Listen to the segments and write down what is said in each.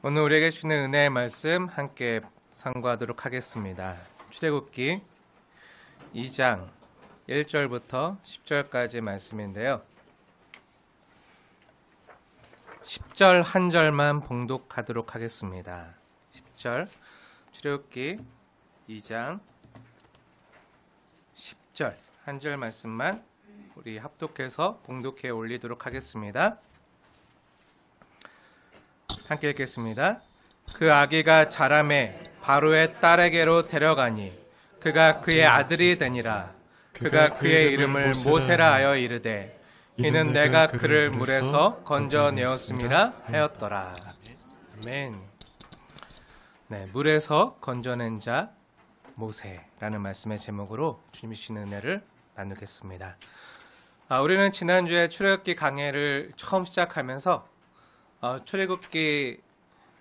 오늘 우리에게 주는 은혜의 말씀 함께 상고하도록 하겠습니다. 출애굽기 2장 1절부터 10절까지 말씀인데요. 10절 한 절만 봉독하도록 하겠습니다. 10절 출애굽기 2장 10절 한 절 말씀만 우리 합독해서 봉독해 올리도록 하겠습니다. 함께 읽겠습니다. 그 아기가 자라매 바로의 딸에게로 데려가니 그가 그의 아들이 되니라. 그가 그의 이름을 모세라 하여 이르되 이는 내가 그를 물에서 건져내었음이라 하였더라. 아멘. 네, 물에서 건져낸 자 모세라는 말씀의 제목으로 주님이 주시는 은혜를 나누겠습니다. 우리는 지난주에 출애굽기 강해를 처음 시작하면서 출애굽기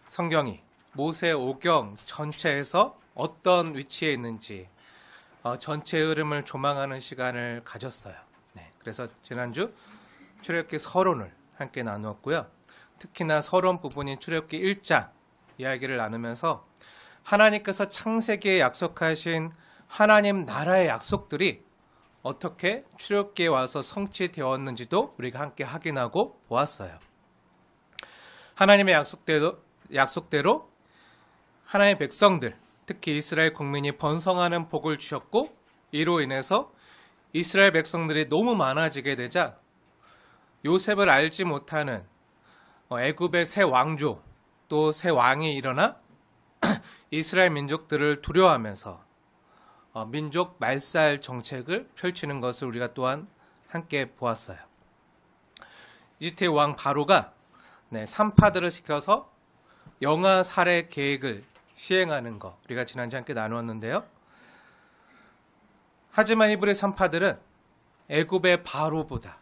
성경이 모세 오경 전체에서 어떤 위치에 있는지 전체 흐름을 조망하는 시간을 가졌어요. 네, 그래서 지난주 출애굽기 서론을 함께 나누었고요. 특히나 서론 부분인 출애굽기 1장 이야기를 나누면서 하나님께서 창세기에 약속하신 하나님 나라의 약속들이 어떻게 출애굽기에 와서 성취되었는지도 우리가 함께 확인하고 보았어요. 하나님의 약속대로 하나님의 백성들, 특히 이스라엘 국민이 번성하는 복을 주셨고 이로 인해서 이스라엘 백성들이 너무 많아지게 되자 요셉을 알지 못하는 애굽의 새 왕조 또 새 왕이 일어나 이스라엘 민족들을 두려워하면서 민족 말살 정책을 펼치는 것을 우리가 또한 함께 보았어요. 이집트의 왕 바로가 산파들을 시켜서 영아 살해 계획을 시행하는 거 우리가 지난주에 함께 나누었는데요. 하지만 이브리 산파들은 애굽의 바로보다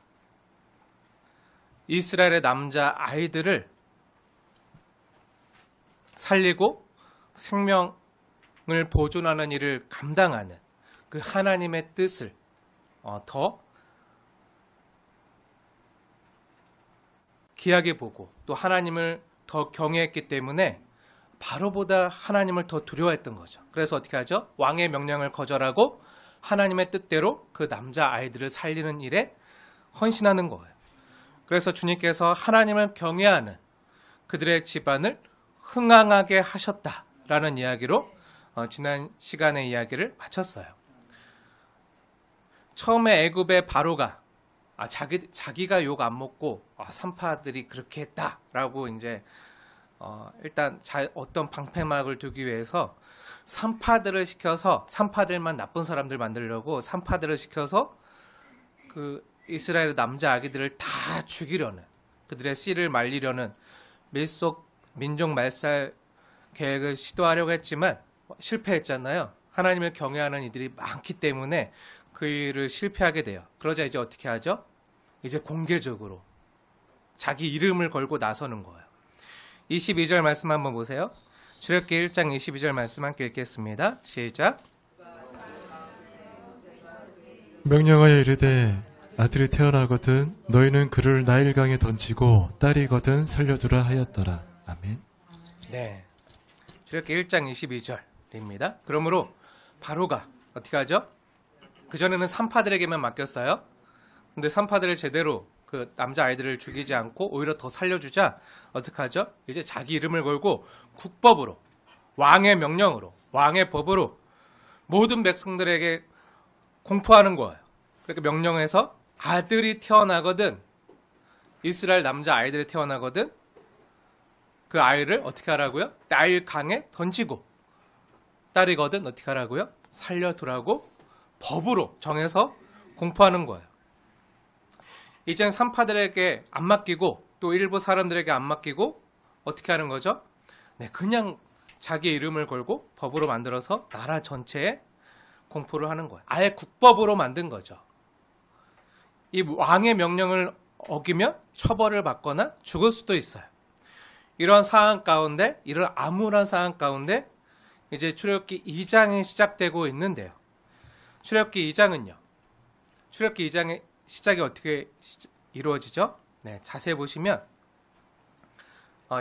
이스라엘의 남자 아이들을 살리고 생명을 보존하는 일을 감당하는 그 하나님의 뜻을 더 귀하게 보고 또 하나님을 더 경외했기 때문에 바로보다 하나님을 더 두려워했던 거죠. 그래서 어떻게 하죠? 왕의 명령을 거절하고 하나님의 뜻대로 그 남자 아이들을 살리는 일에 헌신하는 거예요. 그래서 주님께서 하나님을 경외하는 그들의 집안을 흥왕하게 하셨다라는 이야기로 지난 시간의 이야기를 마쳤어요. 처음에 애굽의 바로가 자기가 욕 안 먹고 산파들이 그렇게 했다라고 이제 일단 어떤 방패막을 두기 위해서 산파들을 시켜서 산파들만 나쁜 사람들 만들려고 산파들을 시켜서 그 이스라엘 남자 아기들을 다 죽이려는 그들의 씨를 말리려는 민족 말살 계획을 시도하려고 했지만 실패했잖아요. 하나님을 경외하는 이들이 많기 때문에 그 일을 실패하게 돼요. 그러자 이제 어떻게 하죠? 이제 공개적으로 자기 이름을 걸고 나서는 거예요. 22절 말씀 한번 보세요. 출애굽기 1장 22절 말씀 함께 읽겠습니다. 시작. 명령하여 이르되 아들이 태어나거든 너희는 그를 나일강에 던지고 딸이거든 살려두라 하였더라. 아멘. 네, 출애굽기 1장 22절입니다. 그러므로 바로가 어떻게 하죠? 그전에는 산파들에게만 맡겼어요. 근데 산파들을 제대로 그 남자 아이들을 죽이지 않고 오히려 더 살려주자 어떻게 하죠? 이제 자기 이름을 걸고 국법으로 왕의 명령으로 왕의 법으로 모든 백성들에게 공포하는 거예요. 그렇게 명령해서 아들이 태어나거든 이스라엘 남자 아이들이 태어나거든 그 아이를 어떻게 하라고요? 나일강에 던지고 딸이거든 어떻게 하라고요? 살려두라고 법으로 정해서 공포하는 거예요. 이젠 산파들에게 안 맡기고 또 일부 사람들에게 안 맡기고 어떻게 하는 거죠? 네, 그냥 자기 이름을 걸고 법으로 만들어서 나라 전체에 공포를 하는 거예요. 아예 국법으로 만든 거죠. 이 왕의 명령을 어기면 처벌을 받거나 죽을 수도 있어요. 이런 상황 가운데, 이런 암울한 상황 가운데 이제 출애굽기 2장이 시작되고 있는데요. 출애굽기 2장은요. 출애굽기 2장의 시작이 어떻게 이루어지죠? 네, 자세히 보시면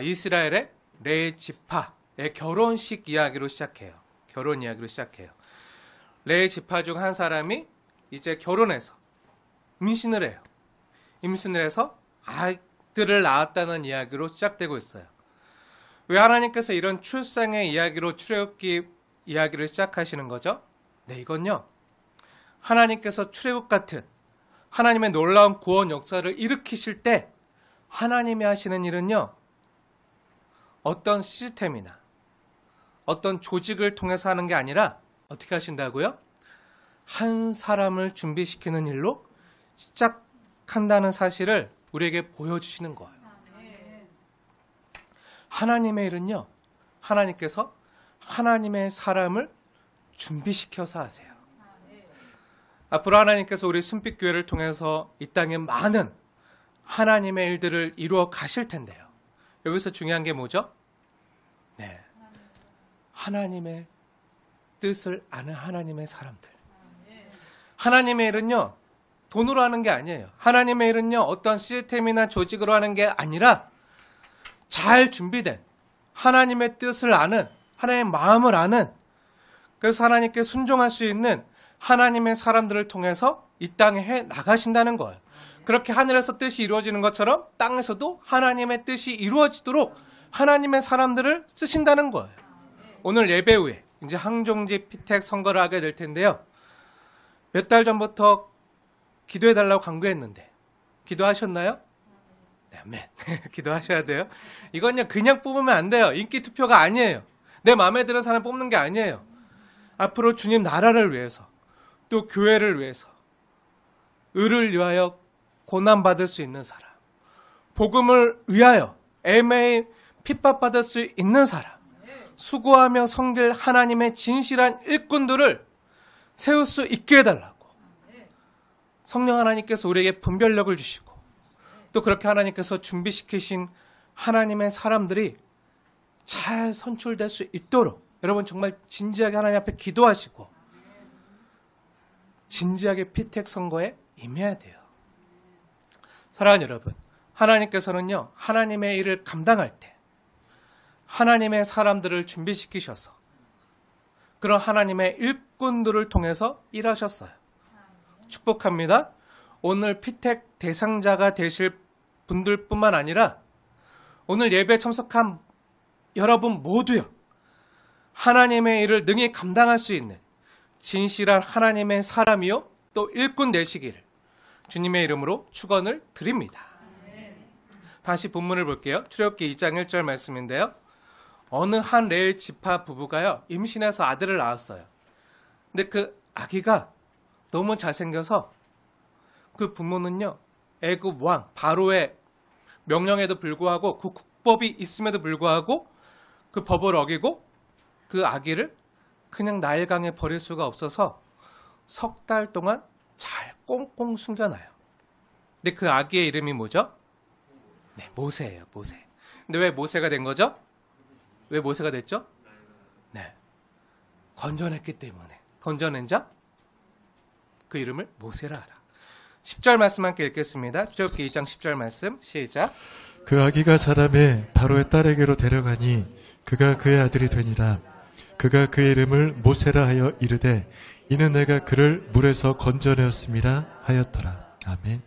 이스라엘의 레위 지파의 결혼식 이야기로 시작해요. 결혼 이야기로 시작해요. 레위 지파 중 한 사람이 이제 결혼해서 임신을 해요. 임신을 해서 아들을 낳았다는 이야기로 시작되고 있어요. 왜 하나님께서 이런 출생의 이야기로 출애굽기 이야기를 시작하시는 거죠? 네, 이건요. 하나님께서 출애굽 같은 하나님의 놀라운 구원 역사를 일으키실 때 하나님이 하시는 일은요. 어떤 시스템이나 어떤 조직을 통해서 하는 게 아니라 어떻게 하신다고요? 한 사람을 준비시키는 일로 시작한다는 사실을 우리에게 보여주시는 거예요. 하나님의 일은요. 하나님께서 하나님의 사람을 준비시켜서 하세요. 앞으로 하나님께서 우리 순빛교회를 통해서 이 땅에 많은 하나님의 일들을 이루어 가실 텐데요. 여기서 중요한 게 뭐죠? 네, 하나님의 뜻을 아는 하나님의 사람들. 하나님의 일은요. 돈으로 하는 게 아니에요. 하나님의 일은요. 어떤 시스템이나 조직으로 하는 게 아니라 잘 준비된 하나님의 뜻을 아는 하나님의 마음을 아는 그래서 하나님께 순종할 수 있는 하나님의 사람들을 통해서 이 땅에 해 나가신다는 거예요. 그렇게 하늘에서 뜻이 이루어지는 것처럼 땅에서도 하나님의 뜻이 이루어지도록 하나님의 사람들을 쓰신다는 거예요. 오늘 예배 후에 이제 항종지 피택 선거를 하게 될 텐데요. 몇 달 전부터 기도해달라고 강구했는데 기도하셨나요? 네, 아멘. 기도하셔야 돼요. 이건요 그냥 뽑으면 안 돼요. 인기 투표가 아니에요. 내 마음에 드는 사람 뽑는 게 아니에요. 앞으로 주님 나라를 위해서 또 교회를 위해서 의를 위하여 고난받을 수 있는 사람, 복음을 위하여 애매히 핍박받을 수 있는 사람, 수고하며 섬길 하나님의 진실한 일꾼들을 세울 수 있게 해달라고 성령 하나님께서 우리에게 분별력을 주시고 또 그렇게 하나님께서 준비시키신 하나님의 사람들이 잘 선출될 수 있도록 여러분 정말 진지하게 하나님 앞에 기도하시고 진지하게 피택 선거에 임해야 돼요. 사랑하는 여러분, 하나님께서는요 하나님의 일을 감당할 때 하나님의 사람들을 준비시키셔서 그런 하나님의 일꾼들을 통해서 일하셨어요. 축복합니다. 오늘 피택 대상자가 되실 분들뿐만 아니라 오늘 예배에 참석한 여러분 모두요. 하나님의 일을 능히 감당할 수 있는 진실한 하나님의 사람이요 또 일꾼 되시기를 주님의 이름으로 축원을 드립니다. 다시 본문을 볼게요. 출애굽기 2장 1절 말씀인데요. 어느 한 레위 지파 부부가요 임신해서 아들을 낳았어요. 근데 그 아기가 너무 잘생겨서 그 부모는요 애굽 왕 바로의 명령에도 불구하고 그 국법이 있음에도 불구하고 그 법을 어기고 그 아기를 그냥 나일강에 버릴 수가 없어서 석 달 동안 잘 꽁꽁 숨겨놔요. 근데 그 아기의 이름이 뭐죠? 네, 모세예요. 모세. 근데 왜 모세가 된 거죠? 왜 모세가 됐죠? 네, 건져냈기 때문에. 건져낸 자? 그 이름을 모세라 하라. 10절 말씀 함께 읽겠습니다. 출애굽기 2장 10절 말씀 시작. 그 아기가 자라매 바로의 딸에게로 데려가니 그가 그의 아들이 되니라. 그가 그의 이름을 모세라 하여 이르되 이는 내가 그를 물에서 건져내었음이라 하였더라. 아멘.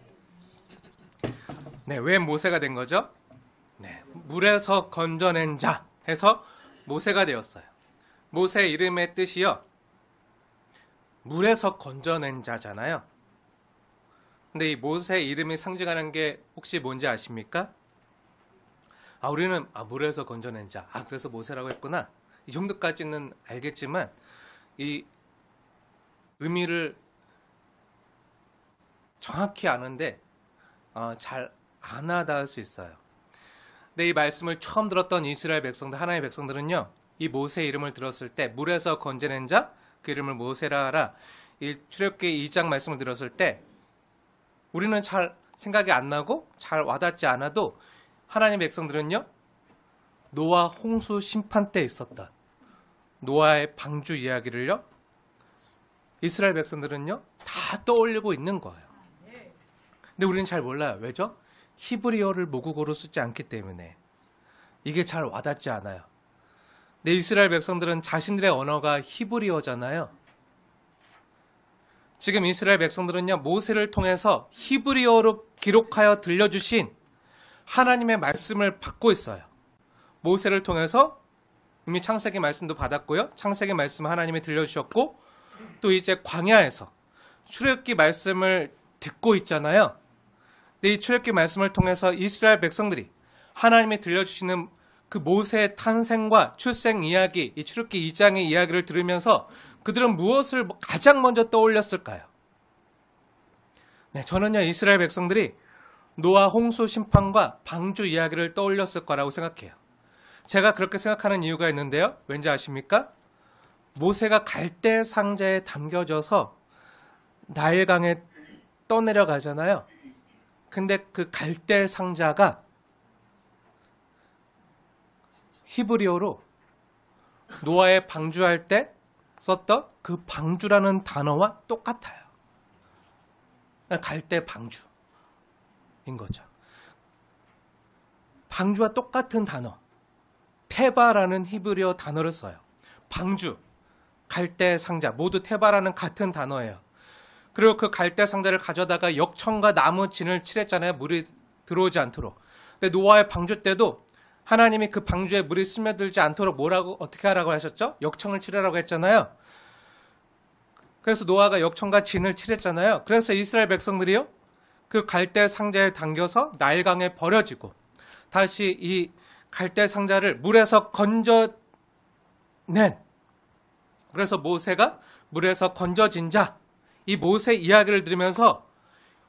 네, 왜 모세가 된 거죠? 네, 물에서 건져낸 자 해서 모세가 되었어요. 모세의 이름의 뜻이요. 물에서 건져낸 자잖아요. 근데 이 모세의 이름이 상징하는 게 혹시 뭔지 아십니까? 우리는 물에서 건져낸 자. 그래서 모세라고 했구나. 이 정도까지는 알겠지만 이 의미를 정확히 아는데 잘 안 와닿을 수 있어요. 근데 이 말씀을 처음 들었던 이스라엘 백성들, 하나님의 백성들은요. 이 모세의 이름을 들었을 때 물에서 건져낸 자, 그 이름을 모세라 하라. 이 출애굽기 2장 말씀을 들었을 때 우리는 잘 생각이 안 나고 잘 와닿지 않아도 하나님의 백성들은요. 노아 홍수 심판 때 있었던 노아의 방주 이야기를요. 이스라엘 백성들은요. 다 떠올리고 있는 거예요. 근데 우리는 잘 몰라요. 왜죠? 히브리어를 모국어로 쓰지 않기 때문에. 이게 잘 와닿지 않아요. 근데 이스라엘 백성들은 자신들의 언어가 히브리어잖아요. 지금 이스라엘 백성들은요, 모세를 통해서 히브리어로 기록하여 들려주신 하나님의 말씀을 받고 있어요. 모세를 통해서 이미 창세기 말씀도 받았고요. 창세기 말씀 하나님이 들려주셨고, 또 이제 광야에서 출애굽기 말씀을 듣고 있잖아요. 근데 이 출애굽기 말씀을 통해서 이스라엘 백성들이 하나님이 들려주시는 그 모세의 탄생과 출생 이야기, 이 출애굽기 2장의 이야기를 들으면서 그들은 무엇을 가장 먼저 떠올렸을까요? 네, 저는요, 이스라엘 백성들이 노아 홍수 심판과 방주 이야기를 떠올렸을 거라고 생각해요. 제가 그렇게 생각하는 이유가 있는데요. 왠지 아십니까? 모세가 갈대 상자에 담겨져서 나일강에 떠내려가잖아요. 근데 그 갈대 상자가 히브리어로 노아의 방주할 때 썼던 그 방주라는 단어와 똑같아요. 갈대 방주인 거죠. 방주와 똑같은 단어, 테바라는 히브리어 단어를 써요. 방주, 갈대 상자 모두 테바라는 같은 단어예요. 그리고 그 갈대 상자를 가져다가 역청과 나무 진을 칠했잖아요. 물이 들어오지 않도록. 근데 노아의 방주 때도 하나님이 그 방주에 물이 스며들지 않도록 어떻게 하라고 하셨죠? 역청을 칠하라고 했잖아요. 그래서 노아가 역청과 진을 칠했잖아요. 그래서 이스라엘 백성들이요, 그 갈대 상자에 담겨서 나일강에 버려지고 다시 이 갈대 상자를 물에서 건져낸, 그래서 모세가 물에서 건져진 자, 이 모세 이야기를 들으면서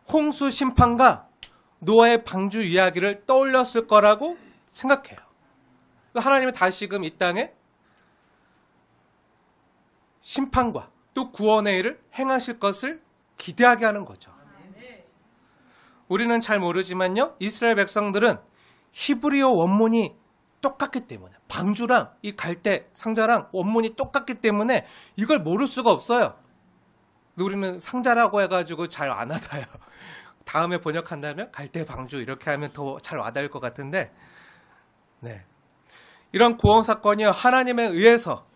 홍수 심판과 노아의 방주 이야기를 떠올렸을 거라고 생각해요. 하나님이 다시금 이 땅에 심판과 또 구원의 일을 행하실 것을 기대하게 하는 거죠. 우리는 잘 모르지만요, 이스라엘 백성들은 히브리어 원문이 똑같기 때문에, 방주랑 이 갈대 상자랑 원문이 똑같기 때문에 이걸 모를 수가 없어요. 우리는 상자라고 해가지고 잘 안 와닿아요. 다음에 번역한다면 갈대 방주 이렇게 하면 더 잘 와닿을 것 같은데, 네, 이런 구원 사건이 하나님에 의해서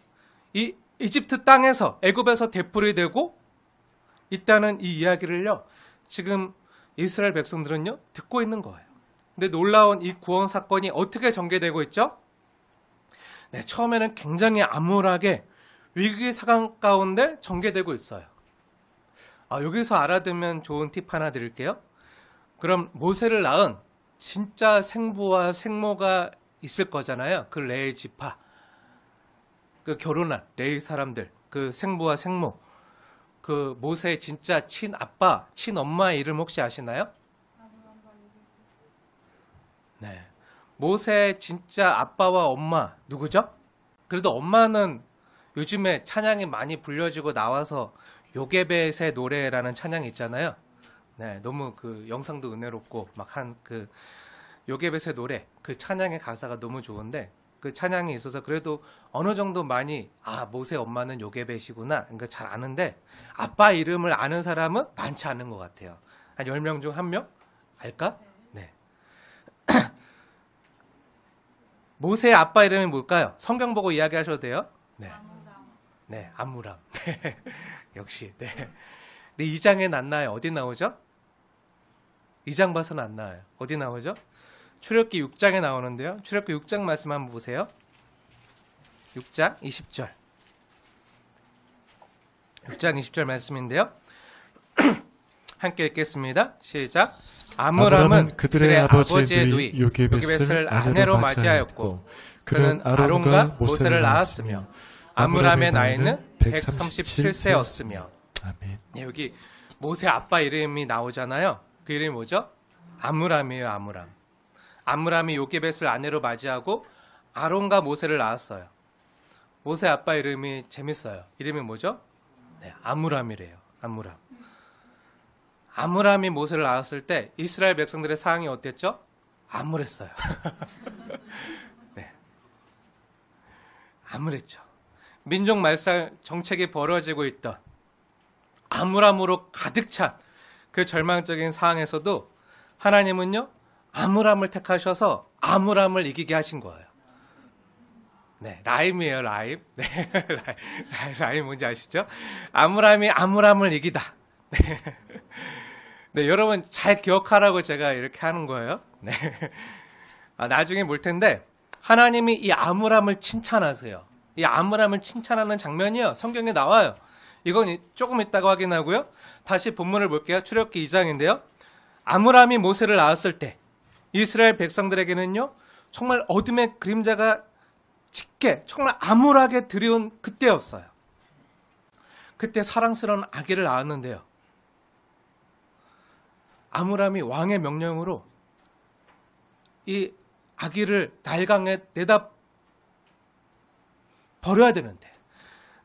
이 이집트 땅에서, 애굽에서 되풀이 되고 있다는 이 이야기를요, 지금 이스라엘 백성들은요 듣고 있는 거예요. 근데 놀라운 이 구원 사건이 어떻게 전개되고 있죠? 네, 처음에는 굉장히 암울하게 위기 상황 가운데 전개되고 있어요. 여기서 알아두면 좋은 팁 하나 드릴게요. 그럼 모세를 낳은 진짜 생부와 생모가 있을 거잖아요. 그 레위 지파, 그 결혼한 레위 사람들, 그 생부와 생모, 그 모세의 진짜 친아빠, 친엄마의 이름 혹시 아시나요? 네, 모세의 진짜 아빠와 엄마 누구죠? 그래도 엄마는 요즘에 찬양이 많이 불려지고 나와서 요게벳의 노래라는 찬양이 있잖아요. 네, 너무 그 영상도 은혜롭고 막 한 그 요게벳의 노래, 그 찬양의 가사가 너무 좋은데, 그 찬양이 있어서 그래도 어느 정도 많이 모세 엄마는 요게벳이구나, 그러니까 잘 아는데 아빠 이름을 아는 사람은 많지 않은 것 같아요. 한 10명 중 1명 알까? 네. 모세의 아빠 이름이 뭘까요? 성경 보고 이야기하셔도 돼요. 네, 네, 아므람. 네. 역시. 네. 근데 2장엔 안 나와요. 어디 나오죠? 2장 봐서는 안 나와요. 어디 나오죠? 출애굽기 6장에 나오는데요. 출애굽기 6장 말씀 한번 보세요. 6장 20절. 6장 20절 말씀인데요. 함께 읽겠습니다. 시작. 아므람은 그들의 아버지의 누이 요게벳을 아내로 맞이하였고 그는 아론과 모세를 낳았으며 아므람의 나이는 137세였으며. 아멘. 네, 여기 모세 아빠 이름이 나오잖아요. 그 이름이 뭐죠? 아므람이에요. 아므람. 아므람이 요게벳을 아내로 맞이하고 아론과 모세를 낳았어요. 모세 아빠 이름이 재밌어요. 이름이 뭐죠? 네, 아므람이래요. 아므람. 아므람이 모세를 낳았을 때 이스라엘 백성들의 상황이 어땠죠? 암울했어요. 네, 암울했죠. 민족 말살 정책이 벌어지고 있던 암울함으로 가득 찬 그 절망적인 상황에서도 하나님은요, 암울함을 택하셔서 암울함을 이기게 하신 거예요. 네, 라임이에요, 라임. 네, 라임 뭔지 아시죠? 암울함이 암울함을 이기다. 네. 네, 여러분 잘 기억하라고 제가 이렇게 하는 거예요. 네. 나중에 볼 텐데, 하나님이 이 암울함을 칭찬하세요. 이 암울함을 칭찬하는 장면이요, 성경에 나와요. 이건 조금 이따가 확인하고요. 다시 본문을 볼게요. 출애굽기 2장인데요. 암울함이 모세를 낳았을 때 이스라엘 백성들에게는요, 정말 어둠의 그림자가 짙게 정말 암울하게 들이온 그때였어요. 그때 사랑스러운 아기를 낳았는데요. 암울함이 왕의 명령으로 이 아기를 나일강에 내다 버려야 되는데,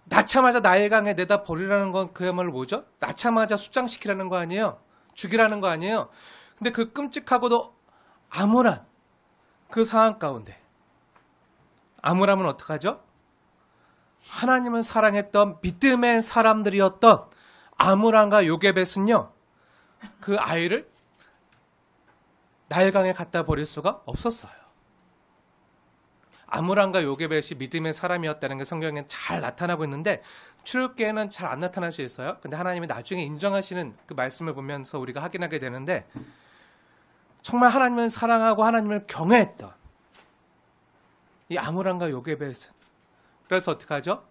낳자마자 나일강에 내다 버리라는 건 그야말로 뭐죠? 낳자마자 수장시키라는 거 아니에요? 죽이라는 거 아니에요? 근데 그 끔찍하고도 암울한 그 상황 가운데 암울함은 어떡하죠? 하나님을 사랑했던 믿음의 사람들이었던 암울함과 요게벳은요, 그 아이를 나일강에 갖다 버릴 수가 없었어요. 암울함과 요게벳이 믿음의 사람이었다는 게 성경에 잘 나타나고 있는데, 출애굽기에는 잘 안 나타날 수 있어요. 근데 하나님이 나중에 인정하시는 그 말씀을 보면서 우리가 확인하게 되는데, 정말 하나님을 사랑하고 하나님을 경외했던 이 암울함과 요게벳은, 그래서 어떻게 하죠?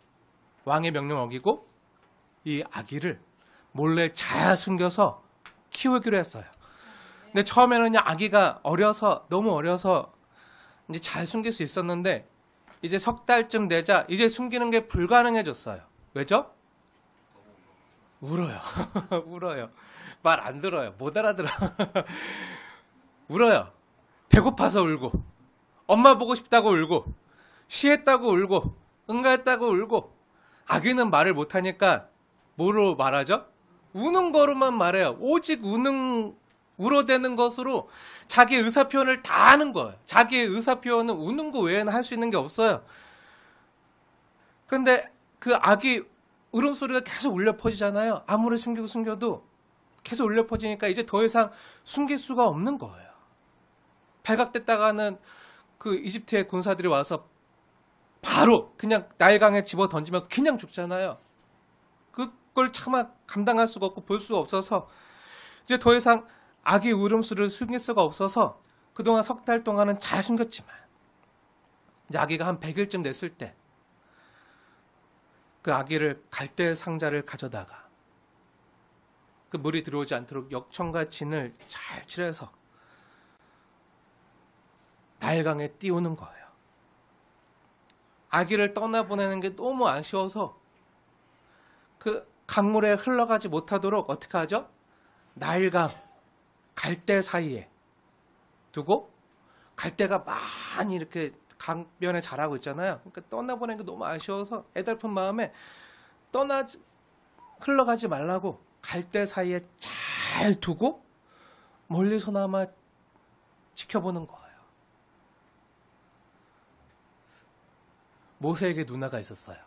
왕의 명령을 어기고 이 아기를 몰래 잘 숨겨서 키우기로 했어요. 근데 처음에는 아기가 너무 어려서 이제 잘 숨길 수 있었는데, 이제 석 달쯤 되자 이제 숨기는 게 불가능해졌어요. 왜죠? 울어요. 울어요. 말 안 들어요. 못 알아들어. 울어요. 배고파서 울고, 엄마 보고 싶다고 울고, 시했다고 울고, 응가했다고 울고. 아기는 말을 못하니까 뭐로 말하죠? 우는 거로만 말해요. 오직 울어대는 것으로 자기 의사표현을 다 하는 거예요. 자기의 의사표현은 우는 거 외에는 할 수 있는 게 없어요. 그런데 그 아기 울음소리가 계속 울려 퍼지잖아요. 아무리 숨겨도 계속 울려 퍼지니까 이제 더 이상 숨길 수가 없는 거예요. 발각됐다가는 그 이집트의 군사들이 와서 바로 그냥 나일강에 집어 던지면 그냥 죽잖아요. 그걸 차마 감당할 수가 없고 볼 수가 없어서 이제 더 이상 아기 울음소리를 숨길 수가 없어서 그동안 석 달 동안은 잘 숨겼지만, 이제 아기가 한 100일쯤 됐을 때 그 아기를 갈대 상자를 가져다가 그 물이 들어오지 않도록 역청과 진을 잘 칠해서 나일강에 띄우는 거예요. 아기를 떠나보내는 게 너무 아쉬워서 그 강물에 흘러가지 못하도록 어떻게 하죠? 나일강 갈대 사이에 두고, 갈대가 많이 이렇게 강변에 자라고 있잖아요. 그러니까 떠나보내는 게 너무 아쉬워서 애달픈 마음에 흘러가지 말라고 갈대 사이에 잘 두고 멀리서나마 지켜보는 거예요. 모세에게 누나가 있었어요.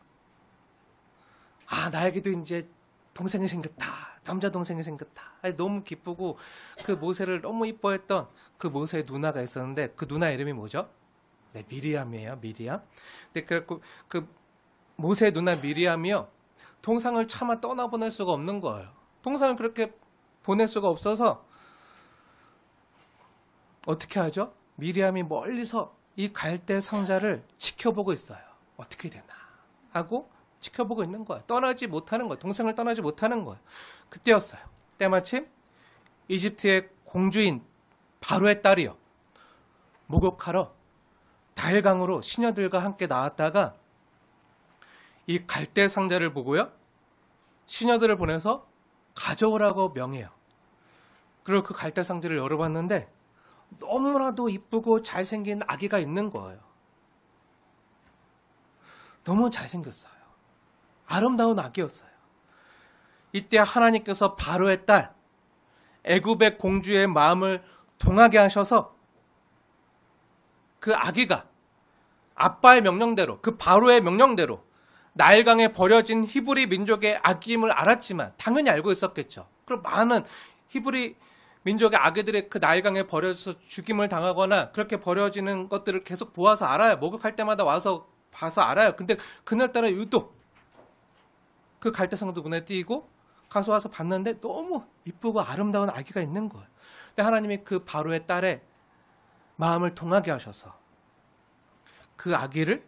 나에게도 이제 동생이 생겼다. 남자 동생이 생겼다. 너무 기쁘고 그 모세를 너무 이뻐했던 그 모세의 누나가 있었는데, 그 누나 이름이 뭐죠? 네, 미리암이에요. 미리암. 근데 그 모세의 누나 미리암이요, 동상을 차마 떠나보낼 수가 없는 거예요. 동상을 그렇게 보낼 수가 없어서 어떻게 하죠? 미리암이 멀리서 이 갈대 상자를 지켜보고 있어요. 어떻게 되나 하고 지켜보고 있는 거예요. 떠나지 못하는 거예요. 동생을 떠나지 못하는 거예요. 그때였어요. 때마침 이집트의 공주인 바로의 딸이요, 목욕하러 나일강으로 시녀들과 함께 나왔다가 이 갈대 상자를 보고요, 시녀들을 보내서 가져오라고 명해요. 그리고 그 갈대 상자를 열어봤는데 너무나도 이쁘고 잘생긴 아기가 있는 거예요. 너무 잘생겼어요. 아름다운 아기였어요. 이때 하나님께서 바로의 딸 애굽의 공주의 마음을 동하게 하셔서 그 아기가 아빠의 명령대로, 그 바로의 명령대로 나일강에 버려진 히브리 민족의 아기임을 알았지만 당연히 알고 있었겠죠. 그럼 많은 히브리 민족의 아기들이 그 나일강에 버려져서 죽임을 당하거나 그렇게 버려지는 것들을 계속 보아서 알아요. 목욕할 때마다 와서 봐서 알아요. 근데 그날따라 유독 그 갈대상도 눈에 띄고 가서 와서 봤는데 너무 이쁘고 아름다운 아기가 있는 거예요. 근데 하나님이 그 바로의 딸의 마음을 통하게 하셔서 그 아기를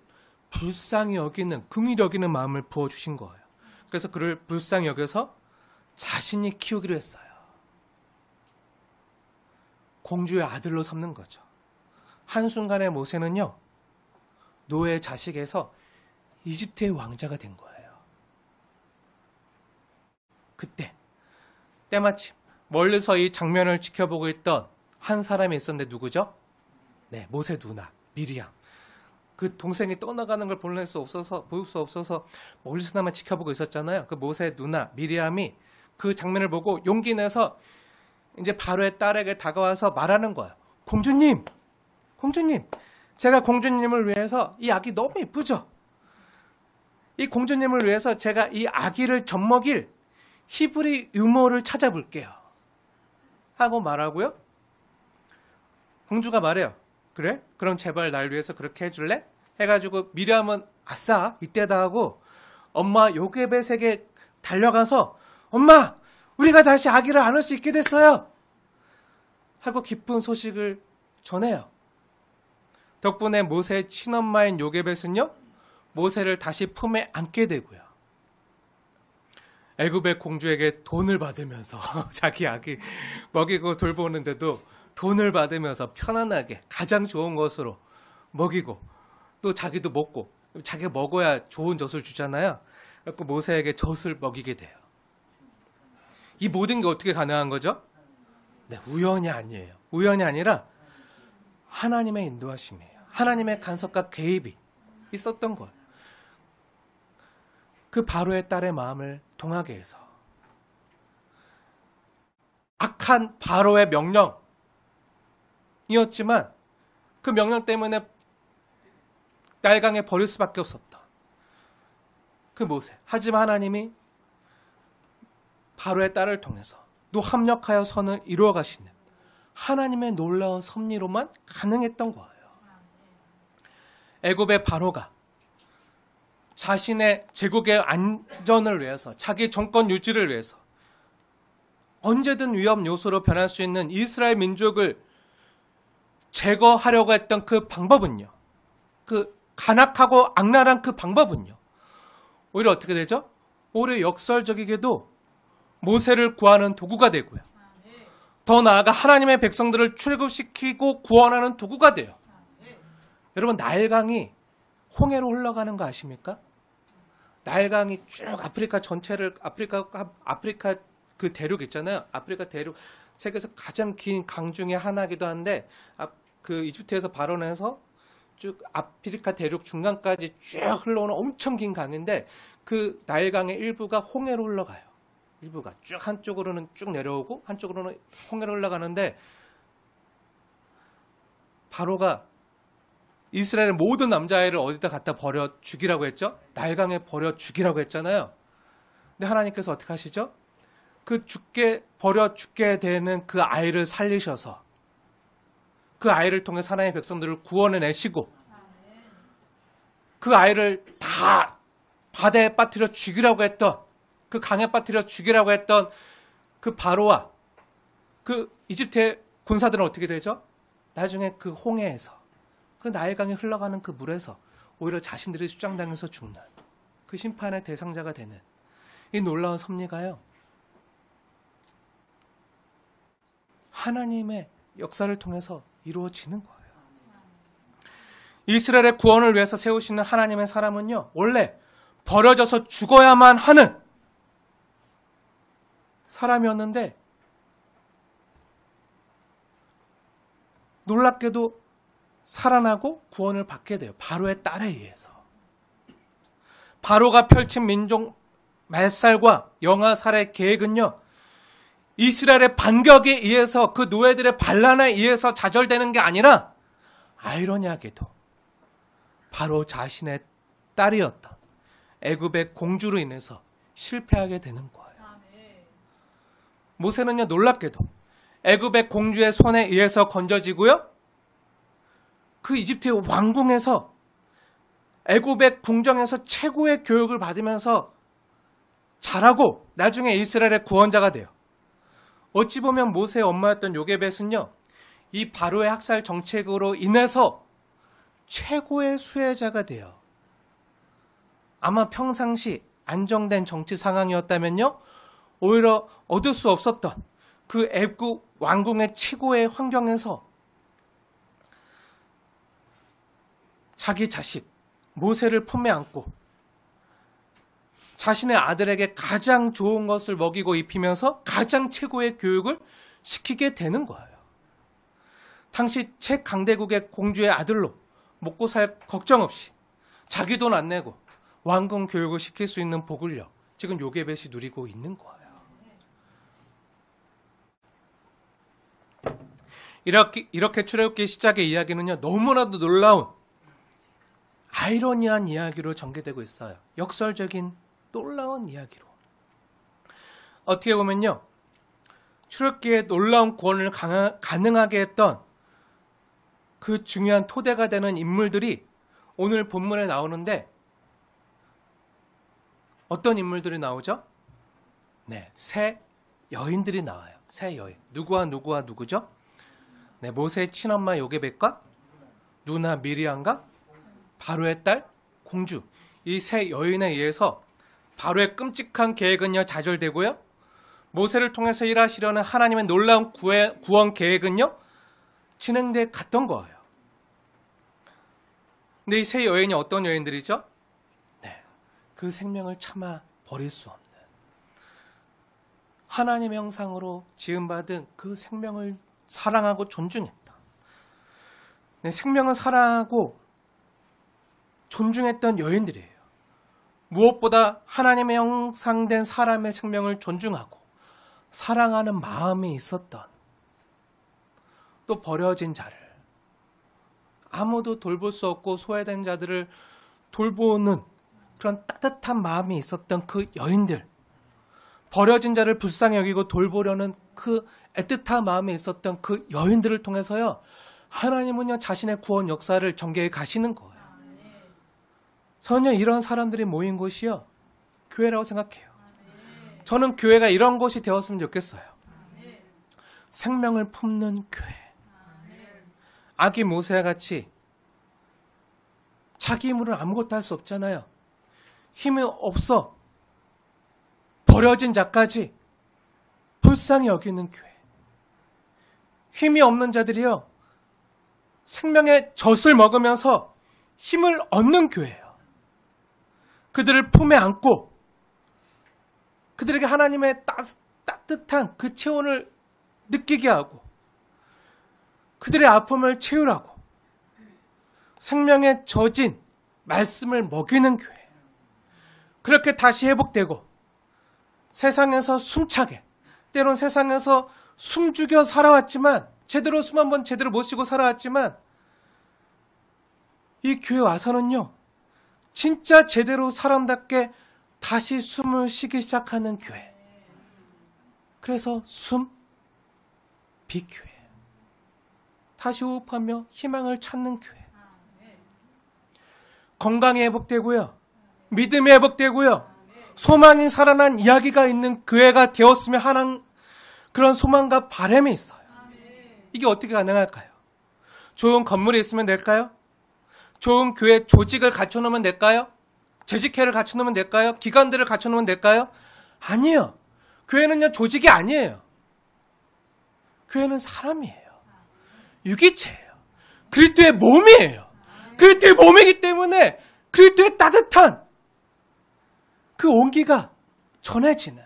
불쌍히 여기는, 긍휼히 여기는 마음을 부어주신 거예요. 그래서 그를 불쌍히 여겨서 자신이 키우기로 했어요. 공주의 아들로 삼는 거죠. 한순간에 모세는요, 노예 자식에서 이집트의 왕자가 된 거예요. 그때 때마침 멀리서 이 장면을 지켜보고 있던 한 사람이 있었는데 누구죠? 네, 모세 누나 미리암. 그 동생이 떠나가는 걸 볼 수 없어서 멀리서나마 지켜보고 있었잖아요. 그 모세 누나 미리암이 그 장면을 보고 용기 내서 이제 바로의 딸에게 다가와서 말하는 거예요. 공주님, 제가 공주님을 위해서 이 아기 너무 예쁘죠? 이 공주님을 위해서 제가 이 아기를 젖먹일 히브리 유모를 찾아볼게요. 하고 말하고요. 공주가 말해요. 그래? 그럼 제발 날 위해서 그렇게 해줄래? 해가지고 미리암은 아싸 이때다 하고 엄마 요게벳에게 달려가서 엄마 우리가 다시 아기를 안을 수 있게 됐어요. 하고 기쁜 소식을 전해요. 덕분에 모세의 친엄마인 요게벳은요. 모세를 다시 품에 안게 되고요. 애굽의 공주에게 돈을 받으면서 자기 아기 먹이고 돌보는데도 돈을 받으면서 편안하게 가장 좋은 것으로 먹이고 또 자기도 먹고 자기가 먹어야 좋은 젖을 주잖아요. 그래서 모세에게 젖을 먹이게 돼요. 이 모든 게 어떻게 가능한 거죠? 네, 우연이 아니에요. 우연이 아니라 하나님의 인도하심이에요. 하나님의 간섭과 개입이 있었던 거예요. 그 바로의 딸의 마음을 동하게 해서 악한 바로의 명령이었지만 그 명령 때문에 나일강에 버릴 수밖에 없었다. 그 모세. 하지만 하나님이 바로의 딸을 통해서 또 합력하여 선을 이루어 가시는 하나님의 놀라운 섭리로만 가능했던 거예요. 애굽의 바로가 자신의 제국의 안전을 위해서 자기 정권 유지를 위해서 언제든 위험 요소로 변할 수 있는 이스라엘 민족을 제거하려고 했던 그 방법은요. 그 간악하고 악랄한 그 방법은요. 오히려 어떻게 되죠? 오히려 역설적이게도 모세를 구하는 도구가 되고요. 더 나아가 하나님의 백성들을 출애굽시키고 구원하는 도구가 돼요. 여러분 나일강이 홍해로 흘러가는 거 아십니까? 나일강이 쭉 아프리카 전체를 아프리카 그 대륙 있잖아요. 아프리카 대륙 세계에서 가장 긴 강 중에 하나이기도 한데 그 이집트에서 발원해서 쭉 아프리카 대륙 중간까지 쭉 흘러오는 엄청 긴 강인데 그 나일강의 일부가 홍해로 흘러가요. 일부가 쭉 한쪽으로는 쭉 내려오고 한쪽으로는 홍해로 흘러가는데 바로가 이스라엘의 모든 남자아이를 어디다 갖다 버려 죽이라고 했죠? 나일강에 버려 죽이라고 했잖아요. 근데 하나님께서 어떻게 하시죠? 그 버려 죽게 되는 그 아이를 살리셔서 그 아이를 통해 하나님의 백성들을 구원해내시고 그 아이를 다 바다에 빠뜨려 죽이라고 했던 그 강에 빠뜨려 죽이라고 했던 그 바로와 그 이집트의 군사들은 어떻게 되죠? 나중에 그 홍해에서 그 나일강에 흘러가는 그 물에서 오히려 자신들이 수장당해서 죽는 그 심판의 대상자가 되는 이 놀라운 섭리가요. 하나님의 역사를 통해서 이루어지는 거예요. 이스라엘의 구원을 위해서 세우시는 하나님의 사람은요. 원래 버려져서 죽어야만 하는 사람이었는데 놀랍게도 살아나고 구원을 받게 돼요. 바로의 딸에 의해서. 바로가 펼친 민족 말살과 영아살의 계획은요. 이스라엘의 반격에 의해서 그 노예들의 반란에 의해서 좌절되는 게 아니라 아이러니하게도 바로 자신의 딸이었던 애굽의 공주로 인해서 실패하게 되는 거예요. 모세는요 놀랍게도 애굽의 공주의 손에 의해서 건져지고요. 그 이집트의 왕궁에서 애굽의 궁정에서 최고의 교육을 받으면서 자라고 나중에 이스라엘의 구원자가 돼요. 어찌 보면 모세의 엄마였던 요게벳은요, 이 바로의 학살 정책으로 인해서 최고의 수혜자가 돼요. 아마 평상시 안정된 정치 상황이었다면요, 오히려 얻을 수 없었던 그 애굽 왕궁의 최고의 환경에서 자기 자식 모세를 품에 안고 자신의 아들에게 가장 좋은 것을 먹이고 입히면서 가장 최고의 교육을 시키게 되는 거예요. 당시 최강대국의 공주의 아들로 먹고 살 걱정 없이 자기 돈 안 내고 왕궁 교육을 시킬 수 있는 복을요, 지금 요게벳이 누리고 있는 거예요. 이렇게 출애굽기 시작의 이야기는요, 너무나도 놀라운 아이러니한 이야기로 전개되고 있어요. 역설적인 놀라운 이야기로. 어떻게 보면요, 출애굽기의 놀라운 구원을 가능하게 했던 그 중요한 토대가 되는 인물들이 오늘 본문에 나오는데, 어떤 인물들이 나오죠? 네, 세 여인들이 나와요. 세 여인. 누구와 누구죠? 네, 모세의 친엄마 요게벳과 누나 미리암과 바로의 딸 공주. 이 세 여인에 의해서 바로의 끔찍한 계획은요, 좌절되고요, 모세를 통해서 일하시려는 하나님의 놀라운 구원 계획은요, 진행돼 갔던 거예요. 근데 이 세 여인이 어떤 여인들이죠? 네, 그 생명을 차마 버릴 수 없는 하나님의 형상으로 지음받은 그 생명을 사랑하고 존중했다. 네, 생명을 사랑하고 존중했던 여인들이에요. 무엇보다 하나님의 형상된 사람의 생명을 존중하고 사랑하는 마음이 있었던, 또 버려진 자를, 아무도 돌볼 수 없고 소외된 자들을 돌보는 그런 따뜻한 마음이 있었던 그 여인들, 버려진 자를 불쌍히 여기고 돌보려는 그 애틋한 마음이 있었던 그 여인들을 통해서요, 하나님은요, 자신의 구원 역사를 전개해 가시는 거예요. 전혀 이런 사람들이 모인 곳이요, 교회라고 생각해요. 저는 교회가 이런 곳이 되었으면 좋겠어요. 생명을 품는 교회. 아기 모세와 같이 자기 힘으로는 아무것도 할 수 없잖아요. 힘이 없어 버려진 자까지 불쌍히 여기는 교회. 힘이 없는 자들이요, 생명의 젖을 먹으면서 힘을 얻는 교회예요. 그들을 품에 안고 그들에게 하나님의 따뜻한 그 체온을 느끼게 하고 그들의 아픔을 채우라고 생명의 젖인 말씀을 먹이는 교회. 그렇게 다시 회복되고 세상에서 숨차게, 때론 세상에서 숨죽여 살아왔지만, 제대로 숨 한 번 제대로 못 쉬고 살아왔지만, 이 교회 와서는요, 진짜 제대로 사람답게 다시 숨을 쉬기 시작하는 교회. 그래서 비교회. 다시 호흡하며 희망을 찾는 교회. 건강이 회복되고요, 믿음이 회복되고요, 소망이 살아난 이야기가 있는 교회가 되었으면 하는 그런 소망과 바람이 있어요. 이게 어떻게 가능할까요? 좋은 건물이 있으면 될까요? 좋은 교회 조직을 갖춰놓으면 될까요? 재직회를 갖춰놓으면 될까요? 기관들을 갖춰놓으면 될까요? 아니에요. 교회는요, 조직이 아니에요. 교회는 사람이에요. 유기체예요. 그리스도의 몸이에요. 그리스도의 몸이기 때문에 그리스도의 따뜻한 그 온기가 전해지는,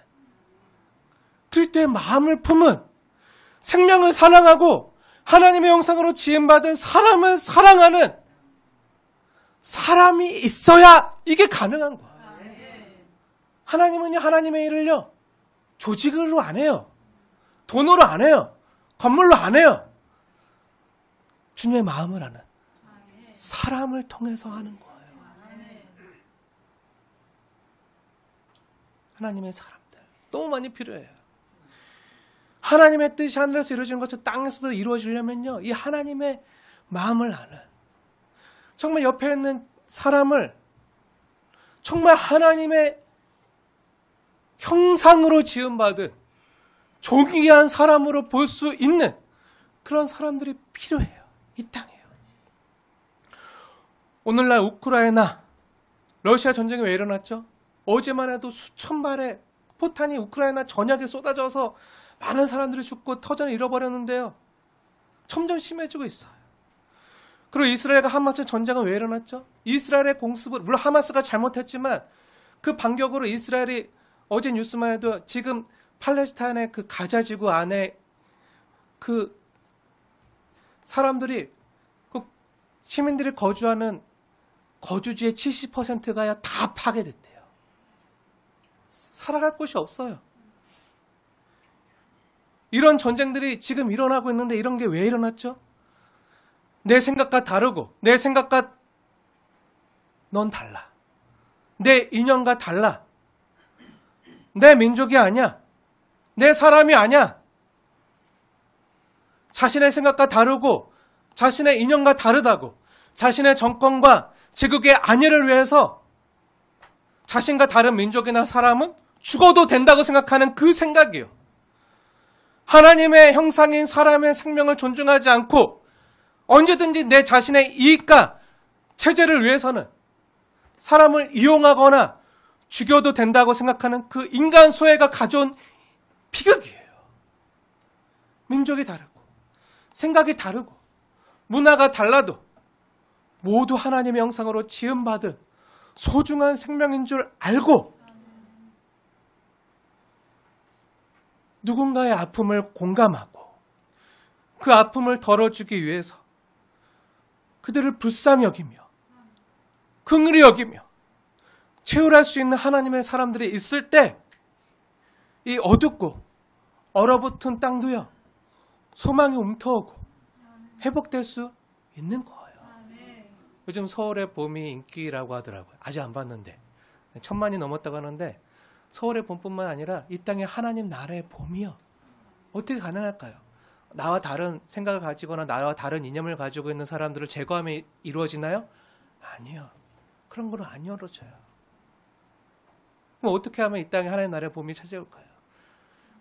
그리스도의 마음을 품은, 생명을 사랑하고 하나님의 형상으로 지음받은 사람을 사랑하는 사람이 있어야 이게 가능한 거예요. 하나님은요, 하나님의 일을요, 조직으로 안 해요. 돈으로 안 해요. 건물로 안 해요. 주님의 마음을 하는 사람을 통해서 하는 거예요. 하나님의 사람들 너무 많이 필요해요. 하나님의 뜻이 하늘에서 이루어지는 것처럼 땅에서도 이루어지려면요, 이 하나님의 마음을 아는, 정말 옆에 있는 사람을 정말 하나님의 형상으로 지음받은 존귀한 사람으로 볼 수 있는 그런 사람들이 필요해요. 이 땅에요. 오늘날 우크라이나, 러시아 전쟁이 왜 일어났죠? 어제만 해도 수천 발의 포탄이 우크라이나 전역에 쏟아져서 많은 사람들이 죽고 터전을 잃어버렸는데요. 점점 심해지고 있어요. 그리고 이스라엘과 하마스 전쟁은 왜 일어났죠? 이스라엘의 공습을, 물론 하마스가 잘못했지만 그 반격으로 이스라엘이 어제 뉴스만 해도 지금 팔레스타인의 그 가자 지구 안에 그 사람들이, 그 시민들이 거주하는 거주지의 70%가 다 파괴됐대요. 살아갈 곳이 없어요. 이런 전쟁들이 지금 일어나고 있는데 이런 게 왜 일어났죠? 내 생각과 다르고, 내 생각과 넌 달라. 내 인연과 달라. 내 민족이 아니야. 내 사람이 아니야. 자신의 생각과 다르고, 자신의 인연과 다르다고, 자신의 정권과 제국의 안위를 위해서 자신과 다른 민족이나 사람은 죽어도 된다고 생각하는 그 생각이에요. 하나님의 형상인 사람의 생명을 존중하지 않고 언제든지 내 자신의 이익과 체제를 위해서는 사람을 이용하거나 죽여도 된다고 생각하는 그 인간 소외가 가져온 비극이에요. 민족이 다르고 생각이 다르고 문화가 달라도 모두 하나님의 형상으로 지음받은 소중한 생명인 줄 알고 누군가의 아픔을 공감하고 그 아픔을 덜어주기 위해서 그들을 불쌍히 여기며 긍휼히 여기며 채울할 수 있는 하나님의 사람들이 있을 때 이 어둡고 얼어붙은 땅도요 소망이 움터오고 회복될 수 있는 거예요. 요즘 서울의 봄이 인기라고 하더라고요. 아직 안 봤는데 1000만이 넘었다고 하는데 서울의 봄뿐만 아니라 이 땅에 하나님 나라의 봄이요. 어떻게 가능할까요? 나와 다른 생각을 가지거나 나와 다른 이념을 가지고 있는 사람들을 제거하면 이루어지나요? 아니요. 그런 건 안 이루어져요. 그럼 어떻게 하면 이 땅에 하나님 나라의 봄이 찾아올까요?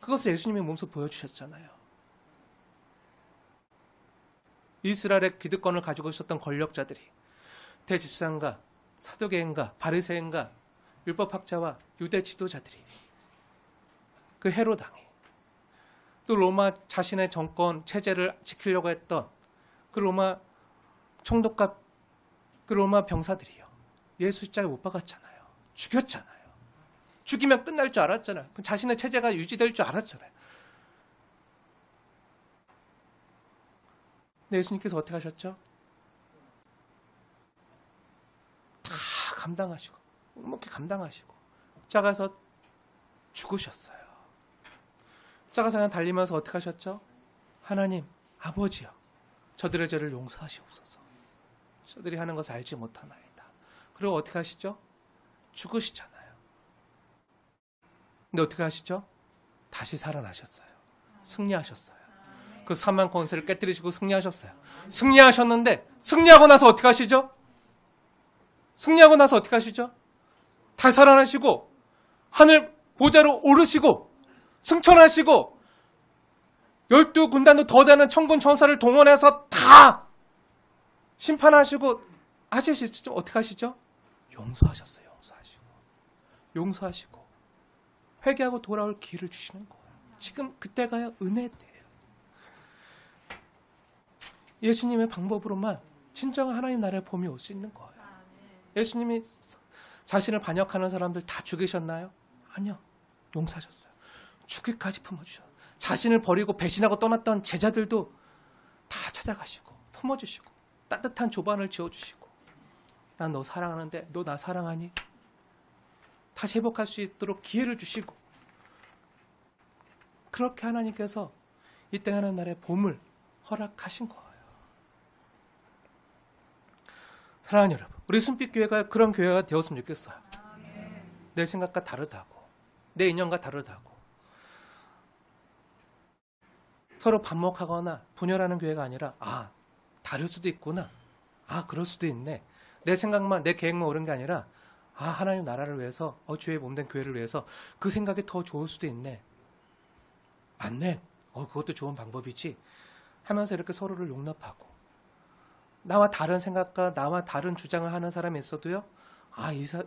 그것을 예수님이 몸소 보여주셨잖아요. 이스라엘의 기득권을 가지고 있었던 권력자들이 대제사장과 사두개인과 바리새인과 율법학자와 유대 지도자들이 그 헤로당이 또 로마 자신의 정권 체제를 지키려고 했던 그 로마 총독과 그 로마 병사들이요. 예수 십자가에 못 박았잖아요. 죽였잖아요. 죽이면 끝날 줄 알았잖아요. 자신의 체제가 유지될 줄 알았잖아요. 근데 예수님께서 어떻게 하셨죠? 다 감당하시고 묵묵히 감당하시고 십자가에서 죽으셨어요. 십자가 상에 달리면서 어떻게 하셨죠? 하나님 아버지여 저들의 죄를 용서하시옵소서. 저들이 하는 것을 알지 못하나이다. 그리고 어떻게 하시죠? 죽으시잖아요. 근데 어떻게 하시죠? 다시 살아나셨어요. 승리하셨어요. 그 사망 권세를 깨뜨리시고 승리하셨어요. 승리하셨는데 승리하고 나서 어떻게 하시죠? 승리하고 나서 어떻게 하시죠? 다시 살아나시고 하늘 보좌로 오르시고 승천하시고 12군단도 더 되는 천군 천사를 동원해서 다 심판하시고 하시죠. 어떻게 하시죠? 용서하셨어요. 용서하시고 회개하고 돌아올 기회를 주시는 거예요. 지금 그때가요 은혜 때예요. 예수님의 방법으로만 진정한 하나님 나라의 봄이 올 수 있는 거예요. 예수님이 자신을 반역하는 사람들 다 죽이셨나요? 아니요. 용서하셨어요. 죽기까지 품어주셨어요. 자신을 버리고 배신하고 떠났던 제자들도 다 찾아가시고 품어주시고 따뜻한 조반을 지어주시고 난 너 사랑하는데 너 나 사랑하니? 다시 회복할 수 있도록 기회를 주시고 그렇게 하나님께서 이 땅 하나님 나라의 봄을 허락하신 거예요. 사랑하는 여러분, 우리 순빛교회가 그런 교회가 되었으면 좋겠어요. 내 생각과 다르다고, 내 인연과 다르다고, 서로 반목하거나 분열하는 교회가 아니라 다를 수도 있구나. 그럴 수도 있네. 내 생각만 내 계획만 옳은 게 아니라 하나님 나라를 위해서 주의 몸된 교회를 위해서 그 생각이 더 좋을 수도 있네. 맞네. 그것도 좋은 방법이지 하면서 이렇게 서로를 용납하고 나와 다른 생각과 나와 다른 주장을 하는 사람이 있어도요.